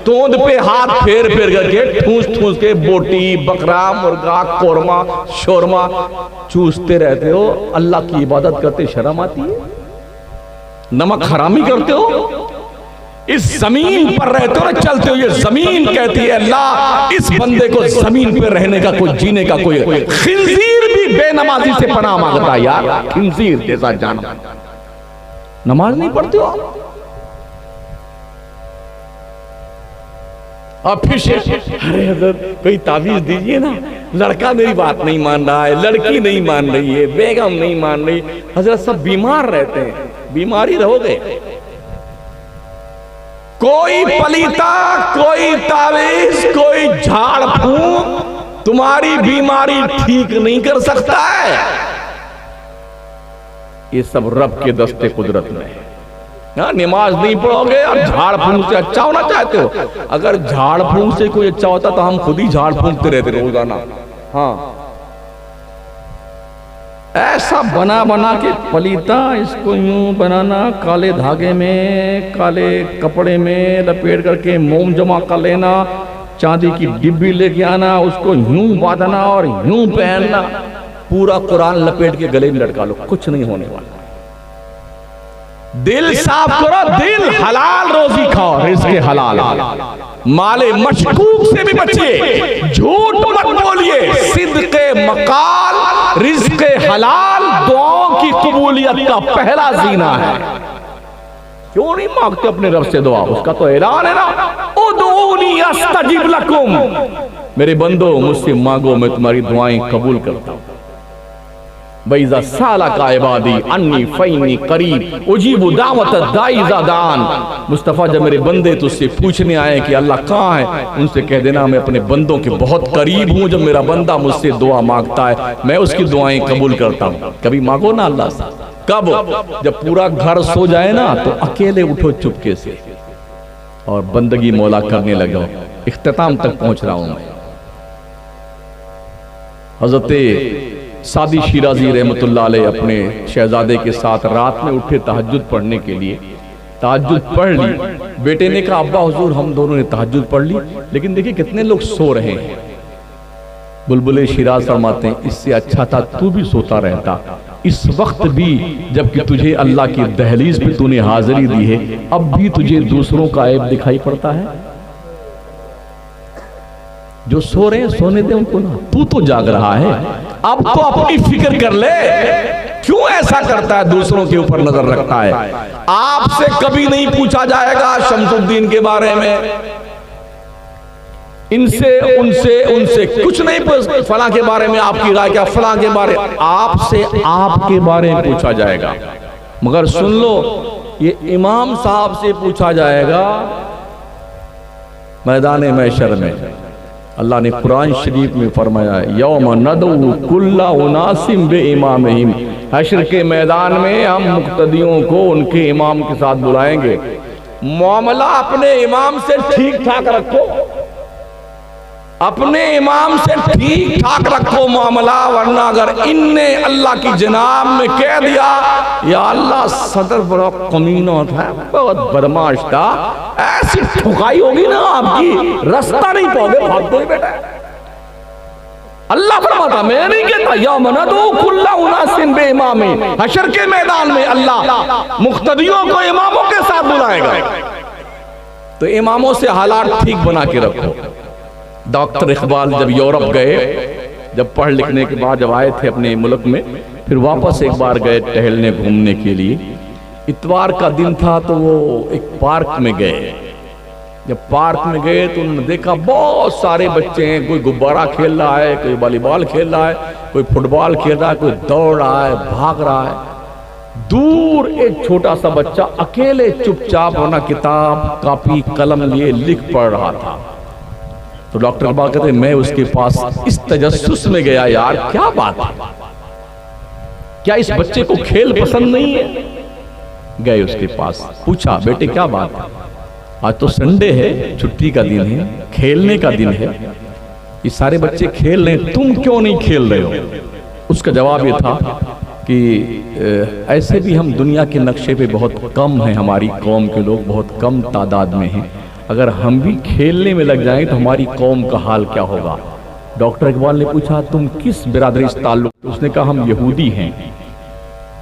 तोंद पे हाथ फेर फेर करके ठूस ठूस के बोटी, बकरा, मुर्गा, कोरमा, शोरमा चूसते रहते हो। अल्लाह की इबादत करते शर्म आती है? नमक हरामी करते हो? इस जमीन पर रहते हो, चलते हो, ये जमीन कहती है अल्लाह इस बंदे को जमीन पे रहने का कोई, जीने का कोई। खिंजीर भी बेनमाजी से पनाह मांगता है यार, खिंजीर जैसा जानवर। नमाज नहीं पढ़ते हो? और फिर से अरे हजरत कोई ताबीज दीजिए ना, लड़का मेरी बात नहीं मान रहा है, लड़की नहीं मान रही है, बेगम नहीं मान रही। हजरत सब बीमार रहते हैं, बीमारी रहोगे। कोई पलीता, कोई ताबीज, कोई झाड़ फूंक तुम्हारी बीमारी ठीक नहीं कर सकता है। ये सब रब के दस्ते कुदरत में है। नमाज नहीं पढ़ोगे और झाड़ फूंक से अच्छा होना चाहते हो? अगर झाड़ फूंक से कोई अच्छा होता तो हम खुद ही झाड़ फूंकते रहते रोजाना। हाँ, ऐसा बना बना के पलीता, इसको यूं बनाना, काले धागे में, काले कपड़े में लपेट करके मोम जमा कर लेना, चांदी की डिब्बी लेके आना, उसको यूं बांधना और यूं पहनना, पूरा कुरान लपेट के गले में लटका लो, कुछ नहीं होने वाला। दिल साफ करो, दिल हलाल रोजी खाओ, रिज़्क़ हलाल, माले मशकूक से भी बचिए, झूठ मत बोलिए, सिद्क़े मकाल, रिज़्क़ हलाल दुआओं की कबूलियत का पहला ज़ीना है। क्यों नहीं मांगते अपने रब से दुआ? उसका तो ऐलान है ना, उदूनी अस्तजिब लकुम, मेरे बंदो मुझसे मांगो मैं तुम्हारी दुआएं कबूल करता हूं। बैज़ा साला का इबादी अन्नी फ़ैनी करीब उजीबु दावत दाई ज़ादान। मुस्तफ़ा, जब मेरे बंदे तुझसे पूछने आए कि अल्लाह कहाँ है, उनसे कह देना मैं अपने बंदों के बहुत करीब हूँ। जब मेरा बंदा मुझसे दुआ मांगता है मैं उसकी दुआएं कबूल करता हूँ। कभी मांगो ना अल्लाह से। कब? जब पूरा घर सो जाए ना तो अकेले उठो चुपके से और बंदगी मौला करने लगो। इख्तिताम तक पहुंच रहा हूं मैं। हज़रत सादी शिराजी रहमतुल्लाह अलैह अपने शहजादे के साथ रात में उठे तहज्जुद पढ़ने के लिए। तहज्जुद पढ़ ली। बेटे ने कहा अब्बा हुजूर हम दोनों ने तहज्जुद पढ़ ली, लेकिन देखिए कितने लोग सो रहे हैं। बुलबुले शिराज फरमाते हैं इससे अच्छा था तू भी सोता रहता। इस वक्त भी जबकि तुझे अल्लाह की दहलीज पे तूने हाजिरी दी है, अब भी तुझे दूसरों का ऐब दिखाई पड़ता है। जो सो रहे हैं सोने दे उनको ना, तू तो जाग रहा है, अब तो अपनी फिक्र कर ले। क्यों ऐसा करता है, दूसरों के ऊपर नजर रखता है? आपसे कभी नहीं पूछा जाएगा शमसुद्दीन के बारे में, इनसे उनसे कुछ नहीं पूछ। फलां के बारे में आपकी राय क्या, फलां के बारे, आपसे आपके बारे में पूछा जाएगा। मगर सुन लो, ये इमाम साहब से पूछा जाएगा मैदान महशर में। अल्लाह ने कुरान शरीफ में फरमाया यौम नदउ कुल्ला उनासिम बे इमामिहिम, हश्र के मैदान में हम मुक्तदियों को उनके इमाम के साथ बुलाएंगे। मामला अपने इमाम से ठीक ठाक रखो, अपने इमाम से ठीक ठाक रखो मामला, वरना अगर इनने अल्लाह की जनाब में कह दिया या अल्लाह सदर बड़ा कमीना था, बहुत बदमाश था, ऐसी ठुकाई होगी ना आपकी, रास्ता नहीं पाओगे, भाग दो बेटा। अल्लाह फरमाता, मैं नहीं कहता यौम नदउ कुल्ला उनासिम बे इमामी, हशर के मैदान में अल्लाह मुक्तदियों को इमामों के साथ बुलाएगा। तो इमामों से हालात ठीक बना के रखो। डॉक्टर इकबाल जब यूरोप गए, जब पढ़ लिखने के बाद जब आए थे अपने मुल्क में, फिर वापस एक बार गए टहलने घूमने के लिए। इतवार का दिन था तो वो एक पार्क में गए। जब पार्क में गए तो उन्होंने देखा बहुत सारे बच्चे हैं, कोई गुब्बारा खेल रहा है, कोई वॉलीबॉल खेल रहा है, कोई फुटबॉल खेल रहा है, कोई दौड़ रहा है, भाग रहा है। दूर एक छोटा सा बच्चा अकेले चुपचाप अपना किताब कापी कलम लिए लिख पढ़ रहा था। तो डॉक्टर इकबाल कहते मैं उसके पास इस तजस्सुस में गया, यार क्या बात है, क्या इस बच्चे को खेल पसंद नहीं है? गए उसके पास, पूछा बेटे क्या बात है, आज तो संडे है, छुट्टी का दिन है, खेलने का दिन है, ये सारे बच्चे खेल रहे हैं, तुम क्यों नहीं खेल रहे हो? उसका जवाब ये था कि ऐसे भी हम दुनिया के नक्शे पे बहुत कम हैं, हमारी कौम के लोग बहुत कम तादाद में हैं, अगर हम भी खेलने में लग जाएं तो हमारी कौम का हाल क्या होगा? डॉक्टर इकबाल ने पूछा तुम किस बिरादरी से ताल्लुक? उसने कहा हम यहूदी हैं।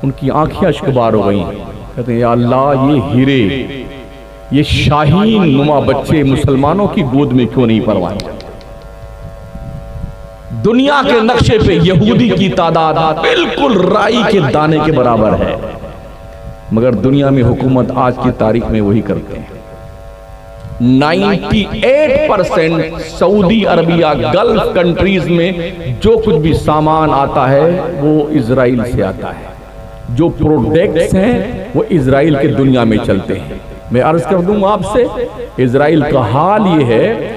उनकी आंखें अश्कबार हो गई। कहते हैं या अल्लाह, ये हीरे, ये शाहीन नुमा बच्चे मुसलमानों की गोद में क्यों नहीं परवान? दुनिया के नक्शे पे यहूदी की तादाद बिल्कुल राई के दाने के बराबर है, मगर दुनिया में हुकूमत आज की तारीख में वही करते हैं। 98% सऊदी अरबिया गल्फ कंट्रीज में जो कुछ भी सामान आता है वो इजराइल से आता है। जो प्रोडक्ट्स हैं वो इजराइल के दुनिया में चलते हैं। मैं अर्ज कर दूं आपसे, इजराइल का हाल ये है,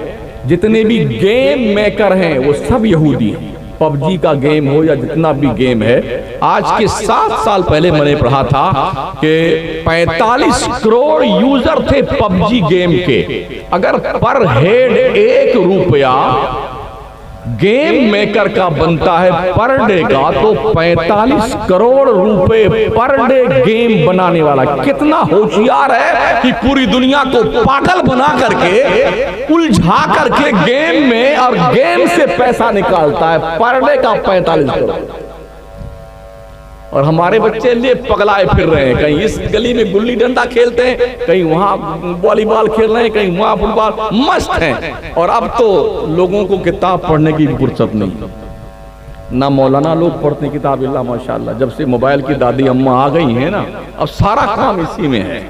जितने भी गेम मेकर हैं वो सब यहूदी हैं। पबजी का गेम हो या जितना भी गेम है, आज के 7 साल पहले मैंने पढ़ा था कि 45 करोड़ यूजर थे पबजी गेम के। अगर पर हेड 1 रुपया गेम मेकर का बनता है पर डे का, तो 45 करोड़ रुपए पर डे गेम बनाने वाला कितना होशियार है कि पूरी दुनिया को पागल बना करके, उलझा करके गेम में और गेम से पैसा निकालता है पर डे का 45 करोड़। और हमारे बच्चे लिए पगलाए फिर रहे हैं, कहीं इस गली में गुल्ली डंडा खेलते हैं, कहीं वहां वॉलीबॉल खेल रहे हैं, कहीं वहां फुटबॉल, मस्त हैं। और अब तो लोगों को किताब पढ़ने की फुर्सत नहीं, ना मौलाना लोग पढ़ते किताब, इल्ला माशाल्लाह। जब से मोबाइल की दादी अम्मा आ गई है ना, अब सारा काम इसी में है,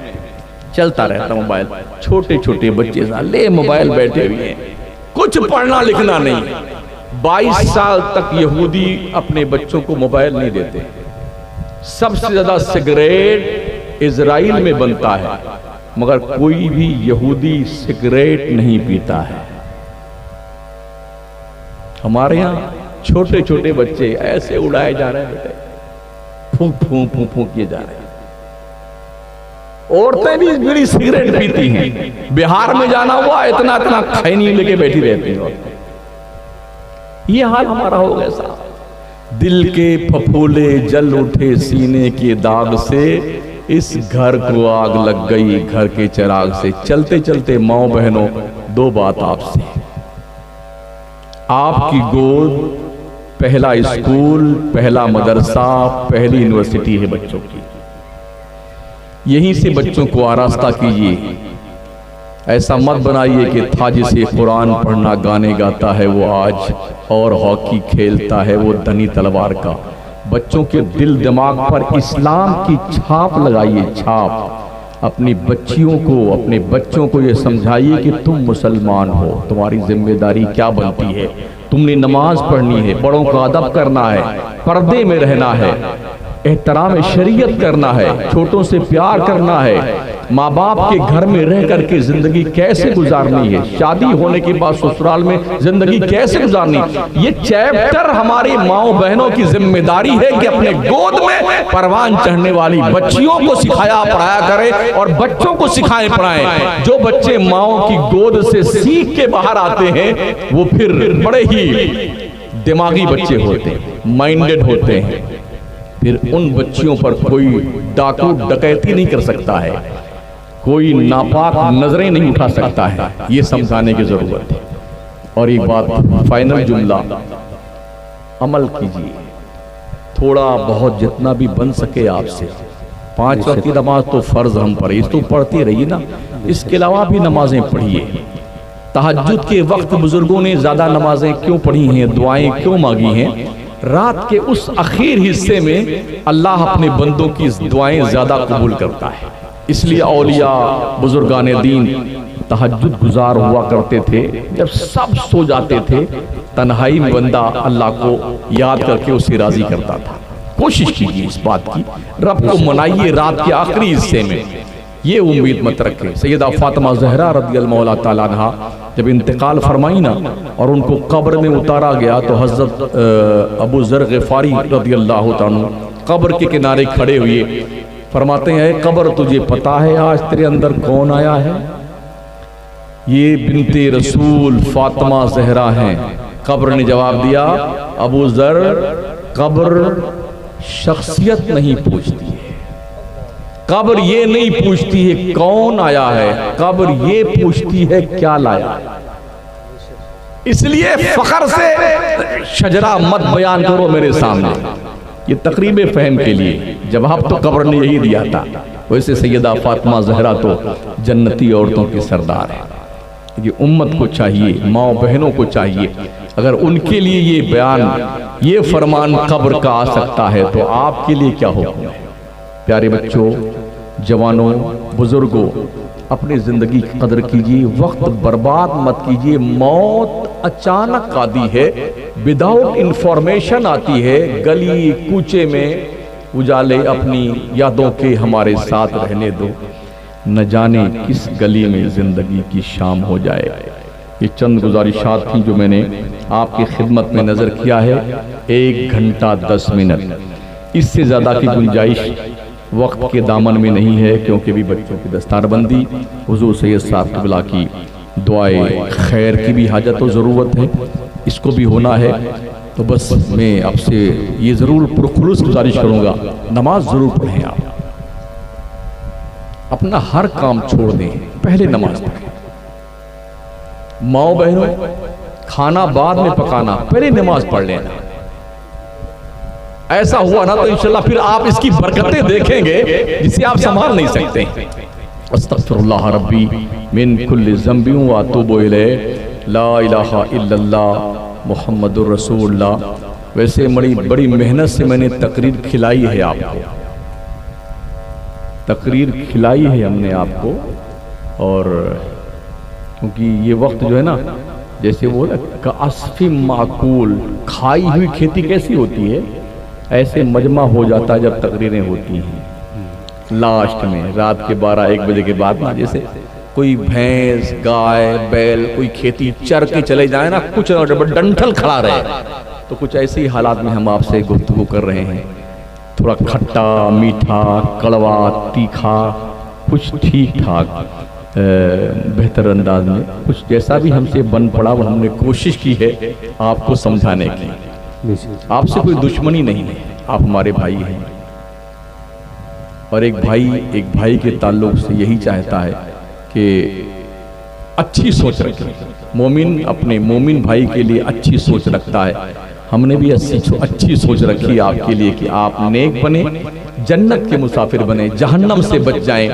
चलता रहता मोबाइल। छोटे छोटे बच्चे ले मोबाइल बैठे हुए हैं, कुछ पढ़ना लिखना नहीं। 22 साल तक यहूदी अपने बच्चों को मोबाइल नहीं देते। सबसे ज्यादा सिगरेट इजराइल में बनता है, मगर कोई भी यहूदी सिगरेट नहीं पीता है। हमारे यहाँ छोटे छोटे बच्चे ऐसे उड़ाए जा रहे हैं, बेटे फूंक फूंक फूंक फूंक किए जा रहे हैं। औरतें भी बीड़ी सिगरेट पीती हैं। बिहार में जाना हुआ, इतना इतना खैनी लेके बैठी रहती हैं। ये हाल हमारा हो गया साहब। दिल के फफोले जल उठे सीने के दाग से, इस घर को आग लग गई घर के चिराग से। चलते चलते माओ बहनों, 2 बात आपसे। आपकी गोद पहला स्कूल, पहला मदरसा, पहली यूनिवर्सिटी है बच्चों की। यहीं से बच्चों को आरास्ता कीजिए। ऐसा मत बनाइए कि था जिसे कुरान पढ़ना गाने गाता है वो आज, और हॉकी खेलता है वो धनी तलवार का। बच्चों के दिल दिमाग पर इस्लाम की छाप लगाइए, छाप। अपनी बच्चियों को, अपने बच्चों को ये समझाइए कि तुम मुसलमान हो, तुम्हारी जिम्मेदारी क्या बनती है। तुमने नमाज पढ़नी है, बड़ों का अदब करना है, पर्दे में रहना है, एहतराम शरीयत करना है, छोटों से प्यार करना है, माँ बाप के घर में रह करके जिंदगी कैसे गुजारनी है, शादी होने के बाद ससुराल में जिंदगी कैसे गुजारनी। ये चैप्टर हमारी माओ बहनों की जिम्मेदारी है कि अपने गोद में परवान चढ़ने वाली बच्चियों को सिखाया पढ़ाया करें, और बच्चों को सिखाएं पढ़ाएं। जो बच्चे माओ की गोद से सीख के बाहर आते हैं वो फिर बड़े ही दिमागी बच्चे होते हैं, माइंडेड होते हैं। फिर उन बच्चियों पर कोई डाकू डकैती नहीं कर सकता है, कोई नापाक नजरें नहीं उठा सकता है। ये समझाने की जरूरत है। और एक बात, फाइनल जुमला, अमल कीजिए थोड़ा बहुत जितना भी बन सके आपसे। 5 वक्त की नमाज तो फर्ज हम पर, इस तो पढ़ती रहिए ना, इसके अलावा भी नमाजें पढ़िए। तहज्जुद के वक्त बुजुर्गों ने ज्यादा नमाजें क्यों पढ़ी हैं, दुआएं क्यों मांगी हैं? रात के उस आखिर हिस्से में अल्लाह अपने बंदों की दुआएं ज्यादा कबूल करता है। इसलिए औलिया बुजुर्गान दीन तहज्जुद गुजार हुआ करते थे। जब सब सो जाते थे, तन्हाई में बंदा अल्लाह को याद करके उसे राजी करता था। कोशिश कीजिए इस बात की, रब को मनाइए रात के आखिरी हिस्से में। ये उम्मीद मत रखें। सैयदा फातिमा ज़हरा रज़ियल्लाहु ताला अन्हा जब इंतकाल फरमाई ना और उनको कब्र में उतारा गया, तो हज़रत अबू ज़र ग़िफ़ारी रज़ियल्लाहु ताला कब्र के किनारे खड़े हुए फरमाते हैं, कब्र तुझे पता है आज तेरे अंदर कौन आया है? ये बिन्ते रसूल फातिमा ज़हरा हैं। कब्र ने जवाब दिया, अबू ज़र, कब्र शख्सियत नहीं पूछती है, कब्र ये नहीं पूछती है कौन आया है, कब्र ये पूछती है क्या लाया। इसलिए फख्र से शजरा मत बयान करो मेरे सामने। ये तकरीब फहम के लिए जवाब तो कब्र ने यही दिया था। वैसे सैयदा फातिमा ज़हरा तो जन्नती औरतों की सरदार है। ये उम्मत को चाहिए, माँ बहनों को चाहिए, अगर उनके लिए ये बयान, ये फरमान कब्र का आ सकता है तो आपके लिए क्या होगा? प्यारे बच्चों, जवानों, बुजुर्गों, अपनी ज़िंदगी की कदर कीजिए, वक्त बर्बाद मत कीजिए। मौत अचानक आती है, विदाउट इंफॉर्मेशन आती है। गली कूचे में उजाले अपनी यादों के हमारे साथ रहने दो, न जाने किस गली में ज़िंदगी की शाम हो जाए। ये चंद गुजारिशात थी जो मैंने आपकी खिदमत में नज़र किया है। 1 घंटा 10 मिनट, इससे ज़्यादा की गुंजाइश वक्त के दामन में नहीं है, क्योंकि भी बच्चों की दस्तारबंदी, हुजूर सैयद साहब क़िबला की दुआए खैर की भी हाजत और ज़रूरत है, इसको भी होना है। तो बस मैं आपसे ये ज़रूर पुरखुलूस गुजारिश करूँगा, नमाज ज़रूर पढ़ें। आप अपना हर काम छोड़ दें, पहले नमाज पढ़ें। माओ बहनों, खाना बाद में पकाना, पहले नमाज पढ़ लेना। ऐसा हुआ ना तो इंशाल्लाह फिर आप इसकी बरकतें देखेंगे जिसे आप संभाल नहीं सकते। अस्तगफिरुल्लाह रब्बी मिन कुल्लि ज़ंबि व अतूबु इलैह, ला इलाहा इल्लल्लाह मुहम्मदुर रसूलुल्लाह। वैसे बड़ी मेहनत से मैंने तकरीर खिलाई है आपको, तकरीर खिलाई है हमने आपको। और क्योंकि ये वक्त जो है ना, जैसे वो का असफी माकूल, खाई हुई खेती कैसी होती है, ऐसे मजमा हो जाता है जब तकरीरें होती हैं। लास्ट में रात के 12-1 बजे के बाद ना, जैसे कोई भैंस, गाय, बैल कोई खेती चर के चले जाए ना, कुछ डंठल खड़ा रहे, तो कुछ ऐसे ही हालात में हम आपसे गुफ्तगू कर रहे हैं। थोड़ा खट्टा, मीठा, कड़वा, तीखा, कुछ ठीक ठाक बेहतर अंदाज में, कुछ जैसा भी हमसे बन पड़ा वो हमने कोशिश की है आपको समझाने की। आपसे कोई दुश्मनी नहीं है, आप हमारे भाई हैं। और एक भाई के ताल्लुक से यही चाहता है कि अच्छी सोच रखें। मोमिन अपने मोमिन भाई के लिए अच्छी सोच रखता है। हमने भी अच्छी सोच रखी है आपके लिए कि आप नेक बने, जन्नत के मुसाफिर बने, जहन्नम से बच जाएं।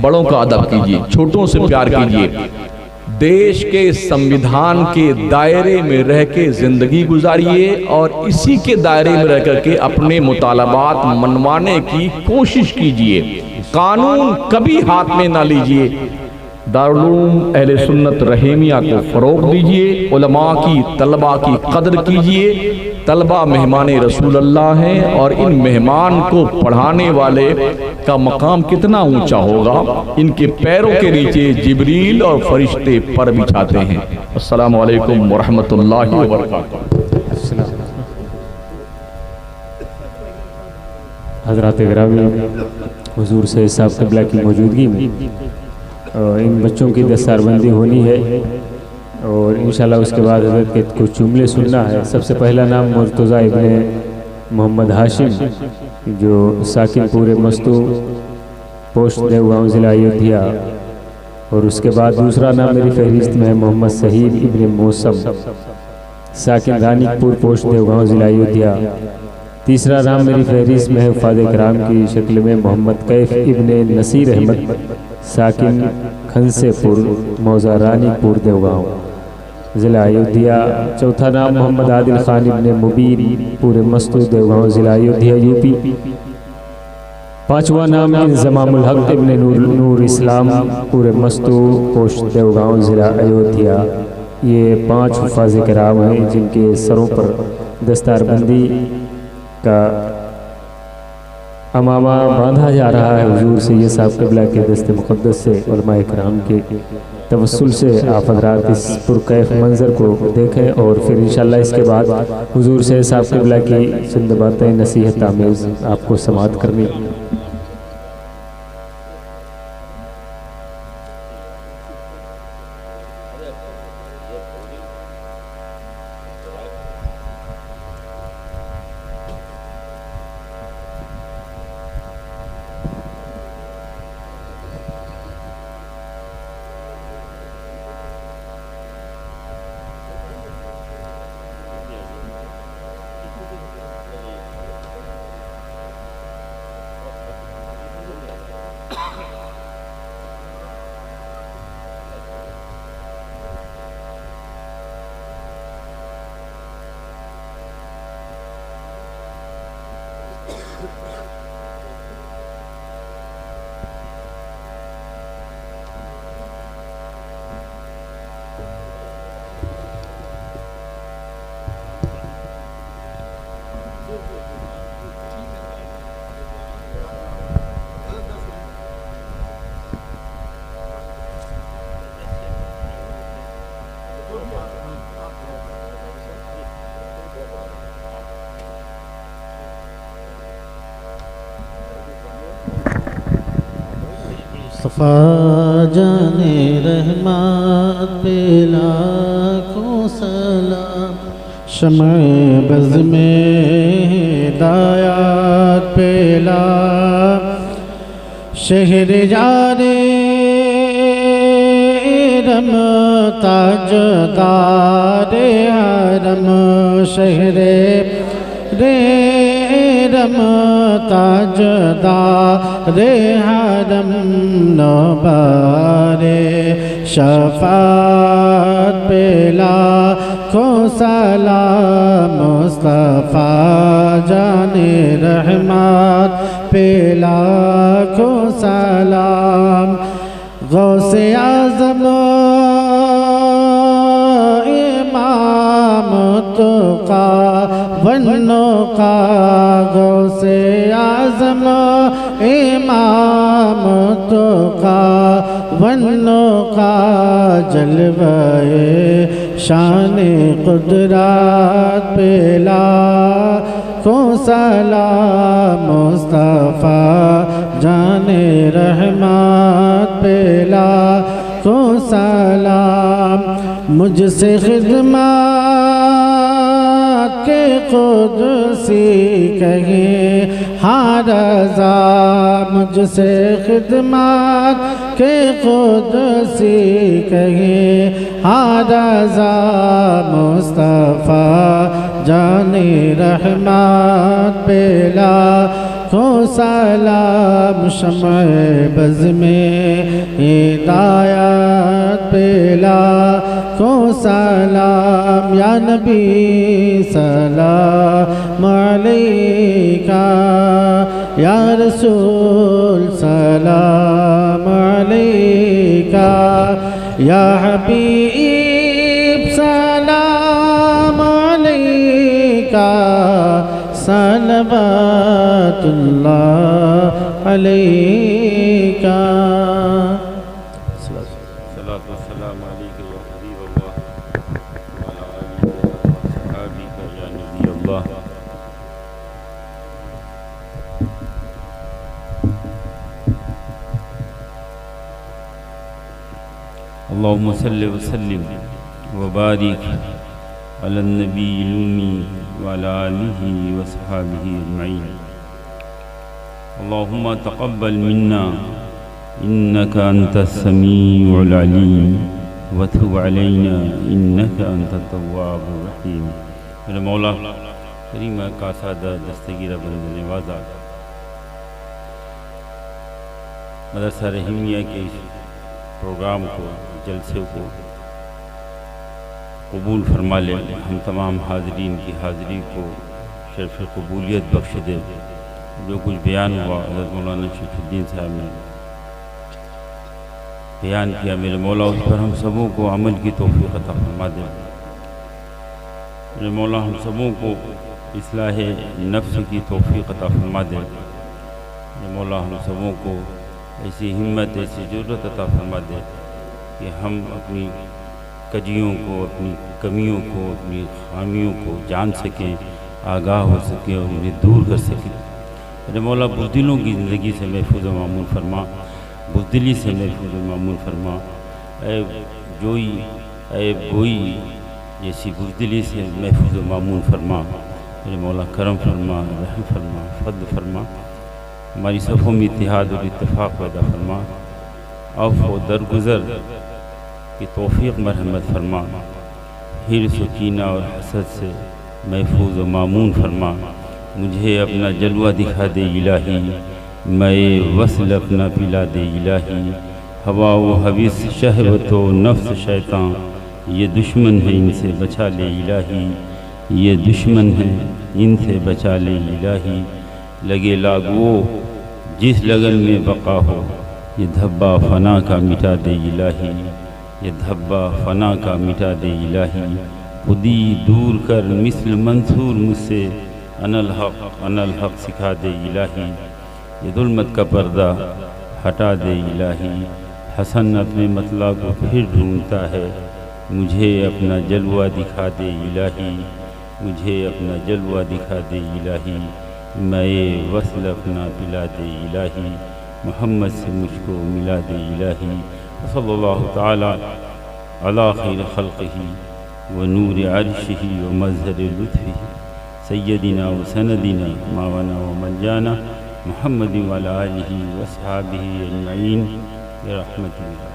बड़ों का अदब कीजिए, छोटों से प्यार कीजिए, देश के संविधान के दायरे में रह के जिंदगी गुजारिए और इसी के दायरे में रह करके अपने मुतालबात मनवाने की कोशिश कीजिए। कानून कभी हाथ में ना लीजिए। दारुल उलूम अहले सुन्नत रहीमिया को फ़रोग़ दीजिए। उलमा की, तलबा की कदर कीजिए। तलबा मेहमान रसूल अल्लाह हैं और इन मेहमान को पढ़ाने वाले का मकाम कितना ऊंचा होगा। इनके पैरों के नीचे जिब्रील और फरिश्ते पर बिछाते हैं। अस्सलामु अलैकुम वरहमतुल्लाहि वबरकातुहू। हज़रात गिरामी, हुजूर सैयद साहब क़िबला की मौजूदगी में इन बच्चों की दस्तारबंदी होनी है और इंशाल्लाह उसके बाद हज़रत के कुछ जुमले सुनना है। सबसे पहला नाम मुर्तज़ा इब्ने मोहम्मद हाशिम, जो साकिन पूरे मस्तू पोस्ट देवगांव ज़िला अयोध्या। और उसके बाद दूसरा नाम मेरी फहरिस्त में है मोहम्मद सहीद इब्ने मौसम, साकिन रानीपुर पोस्ट देवगांव ज़िला अयोध्या। तीसरा नाम मेरी फहरिस्त में है फ़ादे कराम की शक्ल में मोहम्मद कैफ इब्ने नसीर अहमद, साकिन खनसेपुर मौज़ा रानीपुर देवगांव ज़िला अयोध्या। चौथा नाम मोहम्मद आदिल खान इब्ने मुबीन, पूरे मस्तू देवगांव ज़िला अयोध्या यूपी। पाँचवा नाम इंज़मामुल हक इब्ने नूर इस्लाम, पूरे मस्तू पोस्ट देवगांव ज़िला अयोध्या। ये 5 हुफ़ाज़ किराम हैं जिनके सरों पर दस्तारबंदी का अमामा बांधा जा रहा है। हुजूर सैयद साहब क़िबला के दस्ते मुक़द्दस से उलमाए किराम के तवस्सुल से आप हज़रात इस पुरकैफ मंज़र को देखें और फिर इंशाअल्लाह इसके बाद हुजूर सैयद साहब क़िबला की चंद बातें नसीहत आमेज़ आपको समाअत करनी। मुस्तफ़ा जाने रहमत पे लाखों सलाम, शम्अ बज़ में हिदायत पे लाम, शहर जाने रम ताजदारे हरम, शहर रे रम ताजदारे हरम, नौबारे शफ़ात पे लाखों सलाम, मुस्तफ़ा जाने रहमत पे लाखों सलाम, गौसे आज़म इमाम तुक़ा वन्नो का, गौसे आज़म इमाम तुक़ा वन्नो का, जलवाए शान कुदरत पे लाखों सलाम, मुस्तफ़ा जाने रहमत पे लाखों सलाम, मुझसे खिदमत के कुदसी कहे हाँ रज़ा, मुझसे खिदमत के कुदसी कहे हाँ रज़ा, मुस्तफ़ा जाने रहमत पे लाखों सलाम, शम्अ बज़ में हिदायत पे लाखों सलाम, या नबी सलाम अलैका, या रसूल सलाम अलैका, या हबीब सलाम अलैका, सलवातुल्लाह अलैका। सलातु वस्सलाम अलैका या हबीबल्लाह व अला आलिहि व अस्हाबिका या नबीयल्लाह। अल्लाहुम्मा सल्लि व सल्लिम व बारिक अला नबील उम्मी व अला आलिहि व अस्हाबिहि अजमईन। अल्लाहुम्मा तक़ब्बल मिन्ना इन्नका अंतस समीउल अलीम व तुब अलैना इन्नका अंतत तव्वाबुर रहीम। मेरे मौला करीम का सादा दस्तगीर बंद नवाज़ा मदरसा रहीमिया के प्रोग्राम को, जलसे को कबूल फरमा ले। हम तमाम हाज़रीन की हाज़री को शर्फ़ कबूलियत बख्श दे। जो कुछ बयान हुआ हज़रत मौलाना शरीफुद्दीन साहब ने बयान किया, मेरे मौला उस पर हम सबों को अमल की तौफ़ीक़ अता फरमा दे। मेरे मौला हम सबों को इस्लाह नफ्स की तौफ़ीक़ अता फरमा दे। मेरे मौला हम सबों को ऐसी हिम्मत, ऐसी ज़रूरत अता फरमा दे कि हम अपनी कजियों को, अपनी कमियों को, अपनी खामियों को जान सकें, आगाह हो सकें और उन्हें दूर कर सकें। मेरे मौला बुज़दिलों की ज़िंदगी से महफूज़ व मामून फरमा, बुज़दिली से महफूज़ व मामून फरमा। ऐब जोई, ऐब गोई जैसी बुज़दिली से महफूज़ व मामून फरमा। मेरे मौला करम फरमा, रहम फरमा, फ़ज़्ल फरमा। हमारी सफ़ों में इत्तिहाद और इत्तिफ़ाक़ पैदा फरमा। अफ़्व व दरगुज़र की तौफ़ीक़ मरहमत फरमा। हिर्स व कीना और हसद से महफूज़ व मामून फरमा। मुझे अपना जलवा दिखा दे इलाही, मैं वस्ल अपना पिला दे इलाही। हवा व हविस, शहवत व नफ्स शैतान, ये दुश्मन है इनसे बचा ले इलाही, ये दुश्मन है इनसे बचा ले इलाही। लगे लागो जिस लगन में बका हो, ये धब्बा फ़ना का मिटा दे इलाही, ये धब्बा फ़ना का मिटा दे इलाही। खुदी दूर कर मिसल मंसूर मुझसे, अनल हक़ सिखा दे इलाही। ये दुल्मत का पर्दा हटा दे इलाही। हसन अपने मतला को फिर ढूंढता है, मुझे अपना जलवा दिखा दे इलाही, मुझे अपना जलवा दिखा दे इलाही। मैं वस्ल अपना पिला दे इलाही। मोहम्मद से मुझको मिलाद इलाही। सल्लल्लाहु ताला अला खैर खल्क़िही व नूर अर्शिही व मज़हर लुत्फ़िही सय्यदिना व सनदिना मावना व मंजाना मुहम्मद व अला आलिही व अस्हाबिही अजमईन बिरहमतिका।